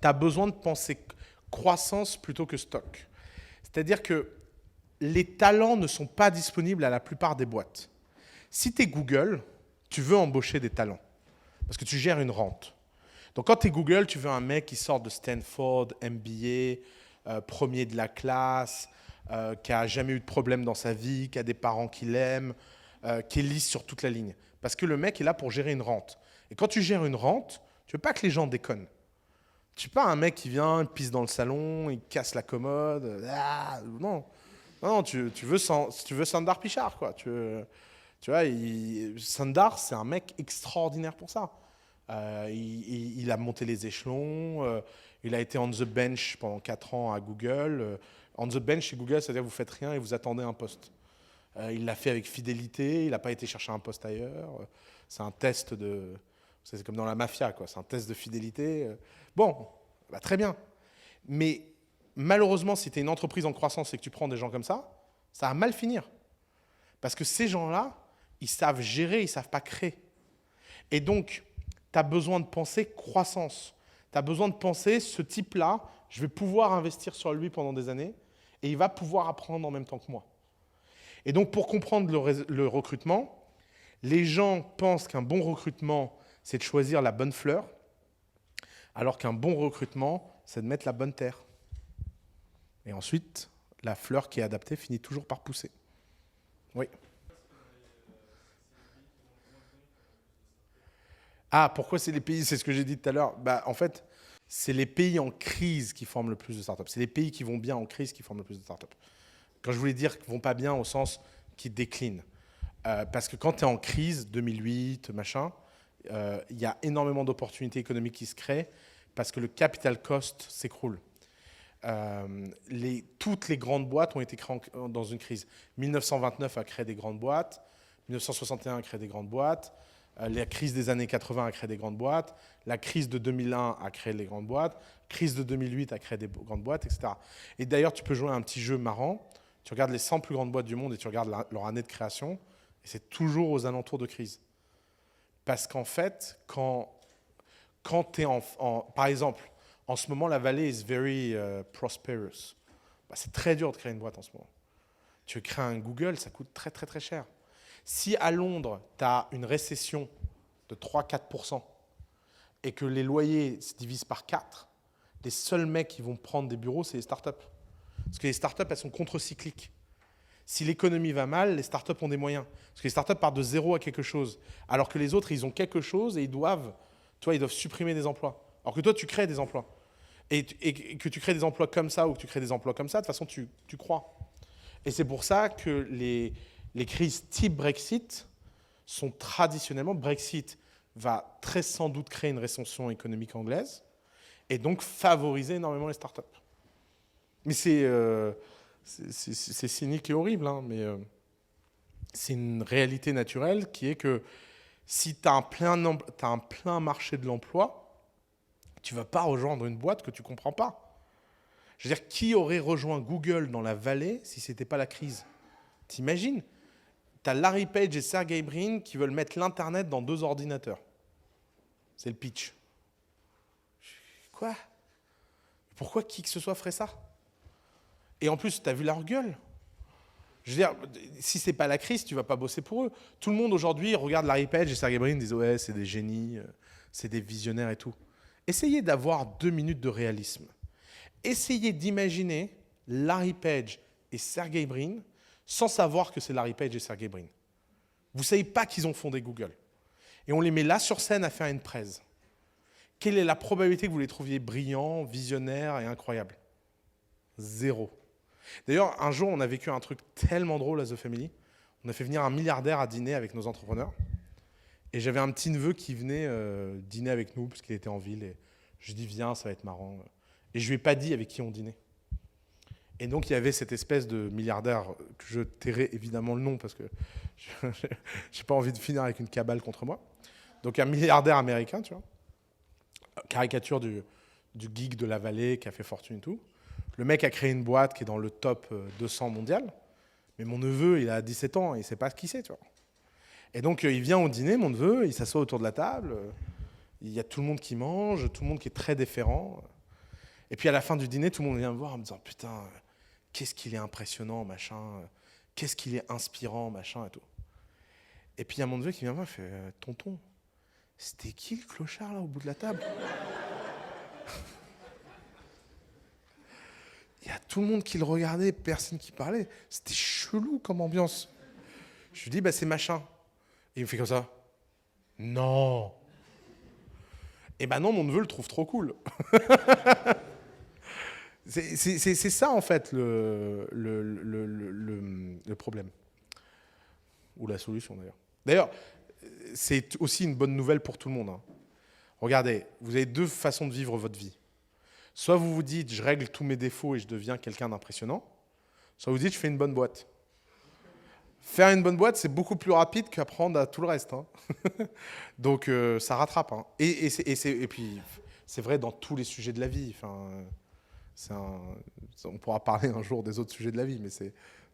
tu as besoin de penser croissance plutôt que stock. C'est-à-dire que les talents ne sont pas disponibles à la plupart des boîtes. Si tu es Google, tu veux embaucher des talents. Parce que tu gères une rente. Donc, quand tu es Google, tu veux un mec qui sort de Stanford, MBA, premier de la classe, qui n'a jamais eu de problème dans sa vie, qui a des parents qui l'aiment, qui est lisse sur toute la ligne. Parce que le mec est là pour gérer une rente. Et quand tu gères une rente, tu ne veux pas que les gens déconnent. Tu veux pas un mec qui vient, il pisse dans le salon, il casse la commode. Non, tu veux Sundar Pichai, quoi. Tu vois, Sundar, c'est un mec extraordinaire pour ça. Il a monté les échelons, il a été on the bench pendant 4 ans à Google. On the bench chez Google, c'est-à-dire que vous ne faites rien et vous attendez un poste. Il l'a fait avec fidélité, il n'a pas été chercher un poste ailleurs. C'est un test de... C'est comme dans la mafia, quoi. C'est un test de fidélité. Bon, bah, très bien. Mais malheureusement, si tu es une entreprise en croissance et que tu prends des gens comme ça va mal finir. Parce que ces gens-là, ils savent gérer, ils ne savent pas créer. Et donc, tu as besoin de penser croissance. Tu as besoin de penser, ce type-là, je vais pouvoir investir sur lui pendant des années et il va pouvoir apprendre en même temps que moi. Et donc, pour comprendre le recrutement, les gens pensent qu'un bon recrutement, c'est de choisir la bonne fleur, alors qu'un bon recrutement, c'est de mettre la bonne terre. Et ensuite, la fleur qui est adaptée finit toujours par pousser. Oui. Ah, pourquoi c'est les pays? C'est ce que j'ai dit tout à l'heure. Bah, en fait, c'est les pays en crise qui forment le plus de startups. C'est les pays qui vont bien en crise qui forment le plus de startups. Quand je voulais dire qu'ils ne vont pas bien au sens qu'ils déclinent. Parce que quand tu es en crise, 2008, machin, il y a énormément d'opportunités économiques qui se créent parce que le capital cost s'écroule. toutes les grandes boîtes ont été créées dans une crise. 1929 a créé des grandes boîtes, 1961 a créé des grandes boîtes, la crise des années 80 a créé des grandes boîtes, la crise de 2001 a créé des grandes boîtes, la crise de 2008 a créé des grandes boîtes, etc. Et d'ailleurs, tu peux jouer à un petit jeu marrant. Tu regardes les 100 plus grandes boîtes du monde et tu regardes leur année de création, et c'est toujours aux alentours de crise. Parce qu'en fait, quand tu es par exemple, en ce moment, la vallée is very prosperous. Bah, c'est très dur de créer une boîte en ce moment. Tu veux créer un Google, ça coûte très, très, très cher. Si à Londres, tu as une récession de 3-4% et que les loyers se divisent par 4, les seuls mecs qui vont prendre des bureaux, c'est les startups. Parce que les startups, elles sont contre-cycliques. Si l'économie va mal, les startups ont des moyens. Parce que les startups partent de zéro à quelque chose. Alors que les autres, ils ont quelque chose et ils doivent supprimer des emplois. Alors que toi, tu crées des emplois. Et que tu crées des emplois comme ça ou que tu crées des emplois comme ça, de toute façon, tu crois. Et c'est pour ça que les crises type Brexit sont traditionnellement... Brexit va très sans doute créer une récession économique anglaise et donc favoriser énormément les startups. Mais c'est cynique et horrible, hein, mais c'est une réalité naturelle qui est que si tu as un plein marché de l'emploi, tu ne vas pas rejoindre une boîte que tu ne comprends pas. Je veux dire, qui aurait rejoint Google dans la vallée si ce n'était pas la crise? T'imagines? Tu as Larry Page et Sergey Brin qui veulent mettre l'Internet dans 2 ordinateurs. C'est le pitch. Quoi? Pourquoi qui que ce soit ferait ça? Et en plus, tu as vu leur gueule. Je veux dire, si ce n'est pas la crise, tu ne vas pas bosser pour eux. Tout le monde aujourd'hui regarde Larry Page et Sergey Brin et disent « Ouais, c'est des génies, c'est des visionnaires et tout ». Essayez d'avoir 2 minutes de réalisme. Essayez d'imaginer Larry Page et Sergey Brin sans savoir que c'est Larry Page et Sergey Brin. Vous ne savez pas qu'ils ont fondé Google. Et on les met là sur scène à faire une presse. Quelle est la probabilité que vous les trouviez brillants, visionnaires et incroyables? 0. D'ailleurs, un jour, on a vécu un truc tellement drôle à The Family. On a fait venir un milliardaire à dîner avec nos entrepreneurs. Et j'avais un petit neveu qui venait dîner avec nous parce qu'il était en ville. Et je lui ai dit, viens, ça va être marrant. Et je lui ai pas dit avec qui on dînait. Et donc, il y avait cette espèce de milliardaire, que je tairai évidemment le nom parce que je n'ai pas envie de finir avec une cabale contre moi. Donc, un milliardaire américain, tu vois. Caricature du geek de la vallée qui a fait fortune et tout. Le mec a créé une boîte qui est dans le top 200 mondial. Mais mon neveu, il a 17 ans et il ne sait pas ce qu'il sait, tu vois. Et donc, il vient au dîner, mon neveu, il s'assoit autour de la table. Il y a tout le monde qui mange, tout le monde qui est très déférent. Et puis, à la fin du dîner, tout le monde vient me voir en me disant « Putain, qu'est-ce qu'il est impressionnant, machin. Qu'est-ce qu'il est inspirant, machin et tout. » Et puis, il y a mon neveu qui vient me voir et fait « Tonton, c'était qui le clochard, là, au bout de la table ?» Il y a tout le monde qui le regardait, personne qui parlait. C'était chelou comme ambiance. Je lui dis, bah, c'est machin. Et il me fait comme ça. Non. Et ben non, mon neveu le trouve trop cool. C'est ça, en fait, le problème. Ou la solution, d'ailleurs. D'ailleurs, c'est aussi une bonne nouvelle pour tout le monde. Hein. Regardez, vous avez 2 façons de vivre votre vie. Soit vous vous dites, je règle tous mes défauts et je deviens quelqu'un d'impressionnant. Soit vous dites, je fais une bonne boîte. Faire une bonne boîte, c'est beaucoup plus rapide qu'apprendre à tout le reste. Hein. Donc, ça rattrape. Hein. Et puis, c'est vrai dans tous les sujets de la vie. Enfin, on pourra parler un jour des autres sujets de la vie, mais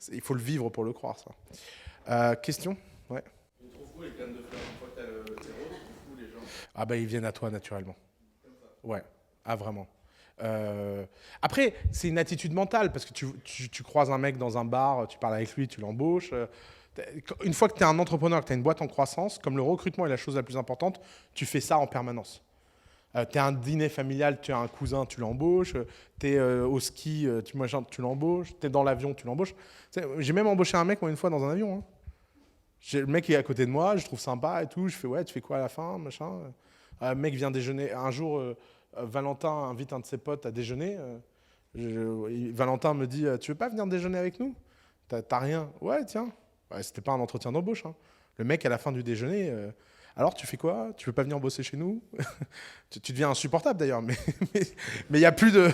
il faut le vivre pour le croire, ça. Question? Ouais. Ils trouvent où les cannes de fleurs? Une fois que t'as le terreau, ils trouvent où les gens? Ah ben, ils viennent à toi naturellement. Ouais. Ah, vraiment. Après, c'est une attitude mentale, parce que tu croises un mec dans un bar, tu parles avec lui, tu l'embauches. Une fois que tu es un entrepreneur, que tu as une boîte en croissance, comme le recrutement est la chose la plus importante, tu fais ça en permanence. Tu es à un dîner familial, tu as un cousin, tu l'embauches. Tu es au ski, tu l'embauches. Tu es dans l'avion, tu l'embauches. J'ai même embauché un mec, moi, une fois, dans un avion. Hein. Le mec il est à côté de moi, je trouve sympa et tout. Je fais, ouais, tu fais quoi à la fin, machin. Le mec vient déjeuner. Un jour... Valentin invite un de ses potes à déjeuner. Valentin me dit, tu veux pas venir déjeuner avec nous? T'as rien? Ouais, tiens. Ouais, c'était pas un entretien d'embauche. Hein. Le mec, à la fin du déjeuner... Alors, tu fais quoi? Tu veux pas venir bosser chez nous? Tu deviens insupportable d'ailleurs, mais il n'y a plus de...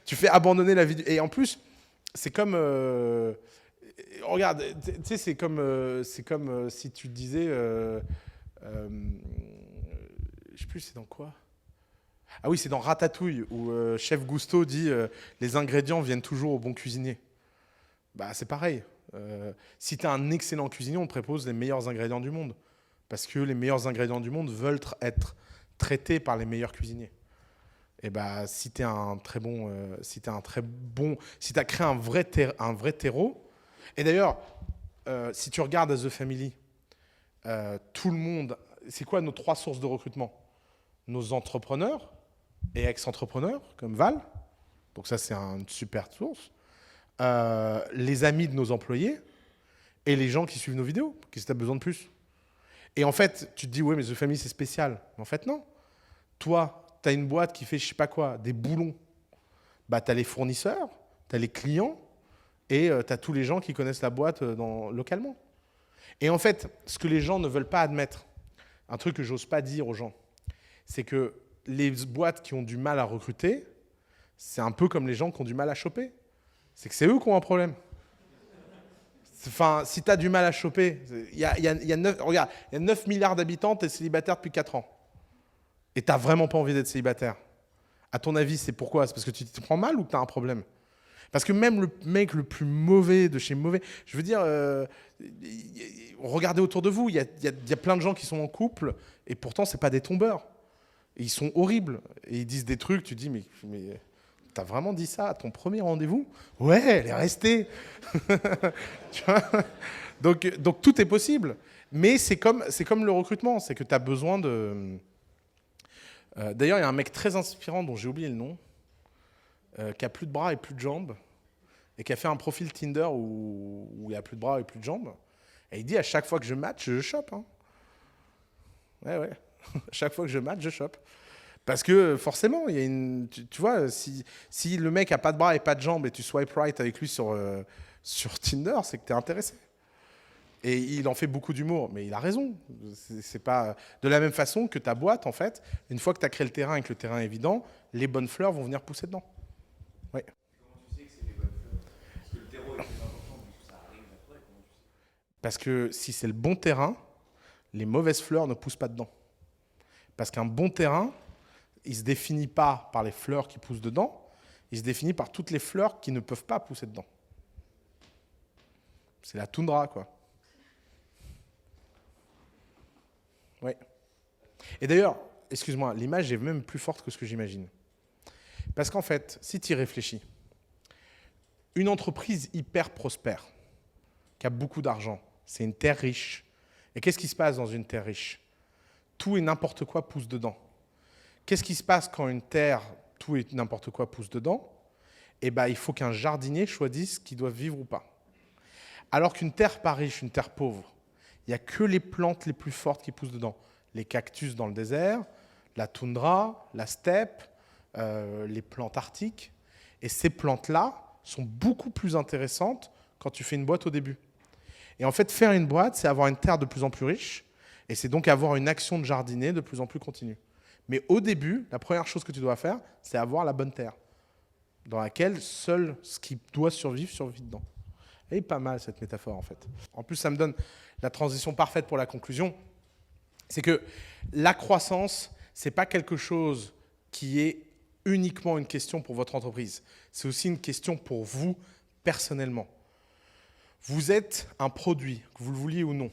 tu fais abandonner la vie. Et en plus, c'est comme... regarde, tu sais, c'est comme si tu disais... je sais plus, c'est dans quoi? Ah oui, c'est dans Ratatouille, où Chef Gusteau dit les ingrédients viennent toujours au bon cuisinier. Bah, c'est pareil. Si tu es un excellent cuisinier, on te propose les meilleurs ingrédients du monde. Parce que les meilleurs ingrédients du monde veulent être traités par les meilleurs cuisiniers. Et bah, si tu es un très bon... si tu as créé un vrai terreau... Et d'ailleurs, si tu regardes à The Family, tout le monde... C'est quoi nos 3 sources de recrutement? Nos entrepreneurs et ex-entrepreneurs, comme Val. Donc ça, c'est une super source. Les amis de nos employés et les gens qui suivent nos vidéos. Qu'est-ce que tu as besoin de plus? Et en fait, tu te dis, ouais, mais The Family, c'est spécial. Mais en fait, non. Toi, tu as une boîte qui fait, je sais pas quoi, des boulons. Bah, tu as les fournisseurs, tu as les clients et tu as tous les gens qui connaissent la boîte localement. Et en fait, ce que les gens ne veulent pas admettre, un truc que j'ose pas dire aux gens, c'est que les boîtes qui ont du mal à recruter, c'est un peu comme les gens qui ont du mal à choper. C'est que c'est eux qui ont un problème. Enfin, si tu as du mal à choper, il y a 9 milliards d'habitants, tu es célibataire depuis 4 ans. Et tu n'as vraiment pas envie d'être célibataire. À ton avis, c'est pourquoi? C'est parce que tu te prends mal ou que tu as un problème? Parce que même le mec le plus mauvais de chez mauvais, je veux dire, regardez autour de vous, il y a plein de gens qui sont en couple et pourtant, ce n'est pas des tombeurs. Et ils sont horribles. Et ils disent des trucs, tu te dis, mais t'as vraiment dit ça à ton premier rendez-vous? Ouais, elle est restée. Tu vois, donc tout est possible. Mais c'est comme le recrutement, c'est que tu as besoin de... D'ailleurs, il y a un mec très inspirant dont j'ai oublié le nom, qui a plus de bras et plus de jambes, et qui a fait un profil Tinder où il n'y a plus de bras et plus de jambes. Et il dit, à chaque fois que je match, je chope. Hein. Ouais. Chaque fois que je match, je chope. Parce que forcément, il y a une, tu vois, si le mec a pas de bras et pas de jambes et tu swipe right avec lui sur Tinder, c'est que tu es intéressé. Et il en fait beaucoup d'humour, mais il a raison. C'est pas de la même façon que ta boîte, en fait, une fois que tu as créé le terrain et que le terrain est évident, les bonnes fleurs vont venir pousser dedans. Ouais. Comment tu sais que c'est les bonnes fleurs? Parce que le terreau est très important, mais ça arrive après. Comment tu sais? Parce que si c'est le bon terrain, les mauvaises fleurs ne poussent pas dedans. Parce qu'un bon terrain, il ne se définit pas par les fleurs qui poussent dedans, il se définit par toutes les fleurs qui ne peuvent pas pousser dedans. C'est la toundra, quoi. Oui. Et d'ailleurs, excuse-moi, l'image est même plus forte que ce que j'imagine. Parce qu'en fait, si tu y réfléchis, une entreprise hyper prospère, qui a beaucoup d'argent, c'est une terre riche. Et qu'est-ce qui se passe dans une terre riche? Tout et n'importe quoi pousse dedans. Qu'est-ce qui se passe quand une terre, tout et n'importe quoi pousse dedans? Eh bien, il faut qu'un jardinier choisisse qui doit vivre ou pas. Alors qu'une terre pas riche, une terre pauvre, il n'y a que les plantes les plus fortes qui poussent dedans. Les cactus dans le désert, la toundra, la steppe, les plantes arctiques. Et ces plantes-là sont beaucoup plus intéressantes quand tu fais une boîte au début. Et en fait, faire une boîte, c'est avoir une terre de plus en plus riche, et c'est donc avoir une action de jardinier de plus en plus continue. Mais au début, la première chose que tu dois faire, c'est avoir la bonne terre, dans laquelle seul ce qui doit survivre, survit dedans. Elle est pas mal, cette métaphore, en fait. En plus, ça me donne la transition parfaite pour la conclusion. C'est que la croissance, ce n'est pas quelque chose qui est uniquement une question pour votre entreprise. C'est aussi une question pour vous, personnellement. Vous êtes un produit, que vous le vouliez ou non.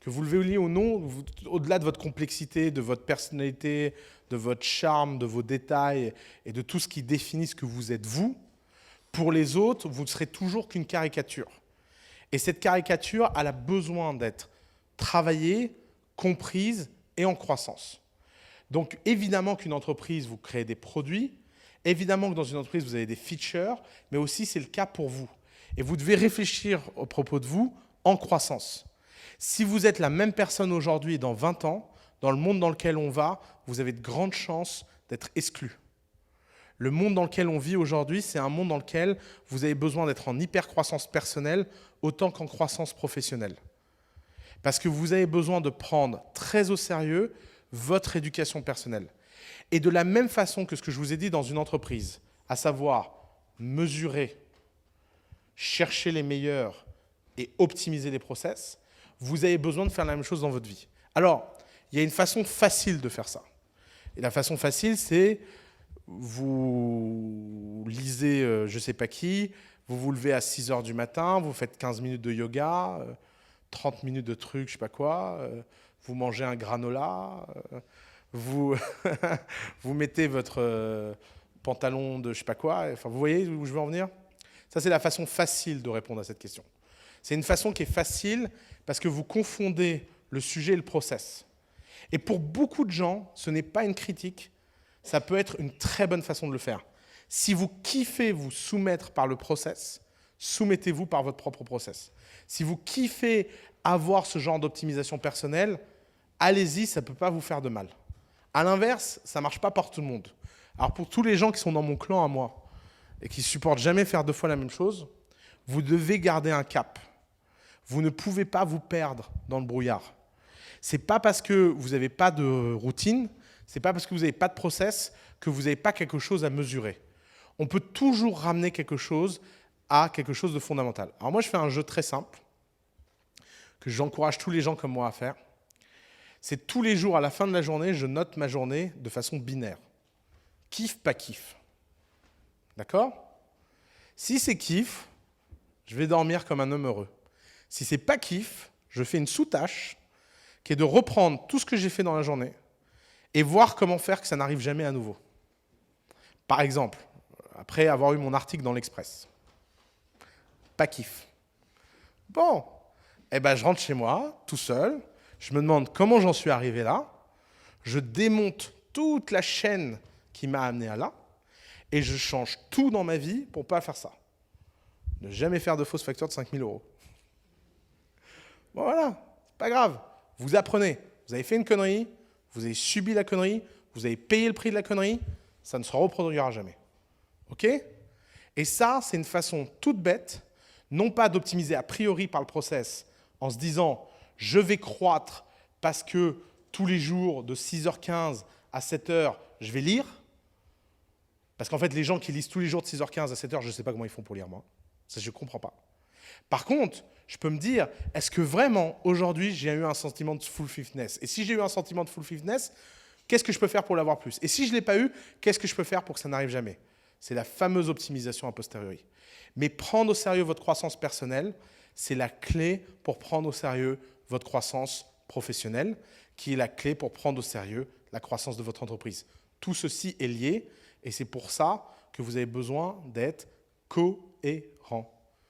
Que vous le vouliez ou non, au-delà de votre complexité, de votre personnalité, de votre charme, de vos détails et de tout ce qui définit ce que vous êtes vous, pour les autres, vous ne serez toujours qu'une caricature. Et cette caricature, elle a besoin d'être travaillée, comprise et en croissance. Donc évidemment qu'une entreprise, vous créez des produits, évidemment que dans une entreprise, vous avez des features, mais aussi c'est le cas pour vous. Et vous devez réfléchir au propos de vous en croissance. Si vous êtes la même personne aujourd'hui et dans 20 ans, dans le monde dans lequel on va, vous avez de grandes chances d'être exclu. Le monde dans lequel on vit aujourd'hui, c'est un monde dans lequel vous avez besoin d'être en hyper-croissance personnelle autant qu'en croissance professionnelle. Parce que vous avez besoin de prendre très au sérieux votre éducation personnelle. Et de la même façon que ce que je vous ai dit dans une entreprise, à savoir mesurer, chercher les meilleurs et optimiser les process, vous avez besoin de faire la même chose dans votre vie. Alors, il y a une façon facile de faire ça. Et la façon facile, c'est vous lisez je ne sais pas qui, vous vous levez à 6 heures du matin, vous faites 15 minutes de yoga, 30 minutes de trucs, je ne sais pas quoi, vous mangez un granola, vous, vous mettez votre pantalon de je ne sais pas quoi, enfin, vous voyez où je veux en venir? Ça, c'est la façon facile de répondre à cette question. C'est une façon qui est facile parce que vous confondez le sujet et le process. Et pour beaucoup de gens, ce n'est pas une critique, ça peut être une très bonne façon de le faire. Si vous kiffez vous soumettre par le process, soumettez-vous par votre propre process. Si vous kiffez avoir ce genre d'optimisation personnelle, allez-y, ça ne peut pas vous faire de mal. À l'inverse, ça ne marche pas pour tout le monde. Alors pour tous les gens qui sont dans mon clan à moi et qui ne supportent jamais faire 2 fois la même chose, vous devez garder un cap. Vous ne pouvez pas vous perdre dans le brouillard. Ce n'est pas parce que vous n'avez pas de routine, ce n'est pas parce que vous n'avez pas de process que vous n'avez pas quelque chose à mesurer. On peut toujours ramener quelque chose à quelque chose de fondamental. Alors moi, je fais un jeu très simple que j'encourage tous les gens comme moi à faire. C'est tous les jours, à la fin de la journée, je note ma journée de façon binaire. Kiff, pas kiff. D'accord? Si c'est kiff, je vais dormir comme un homme heureux. Si c'est pas kiff, je fais une sous-tâche qui est de reprendre tout ce que j'ai fait dans la journée et voir comment faire que ça n'arrive jamais à nouveau. Par exemple, après avoir eu mon article dans l'Express. Pas kiff. Bon, eh ben, je rentre chez moi, tout seul, je me demande comment j'en suis arrivé là, je démonte toute la chaîne qui m'a amené à là, et je change tout dans ma vie pour ne pas faire ça. Ne jamais faire de fausses factures de 5 000 €. Bon voilà, c'est pas grave. Vous apprenez. Vous avez fait une connerie, vous avez subi la connerie, vous avez payé le prix de la connerie, ça ne se reproduira jamais. OK? Et ça, c'est une façon toute bête, non pas d'optimiser a priori par le process, en se disant « je vais croître parce que tous les jours, de 6h15 à 7h, je vais lire ». Parce qu'en fait, les gens qui lisent tous les jours de 6h15 à 7h, je ne sais pas comment ils font pour lire, moi. Ça, je ne comprends pas. Par contre, je peux me dire, est-ce que vraiment, aujourd'hui, j'ai eu un sentiment de fulfillment? Et si j'ai eu un sentiment de fulfillment, qu'est-ce que je peux faire pour l'avoir plus? Et si je ne l'ai pas eu, qu'est-ce que je peux faire pour que ça n'arrive jamais? C'est la fameuse optimisation a posteriori. Mais prendre au sérieux votre croissance personnelle, c'est la clé pour prendre au sérieux votre croissance professionnelle, qui est la clé pour prendre au sérieux la croissance de votre entreprise. Tout ceci est lié, et c'est pour ça que vous avez besoin d'être cohérent.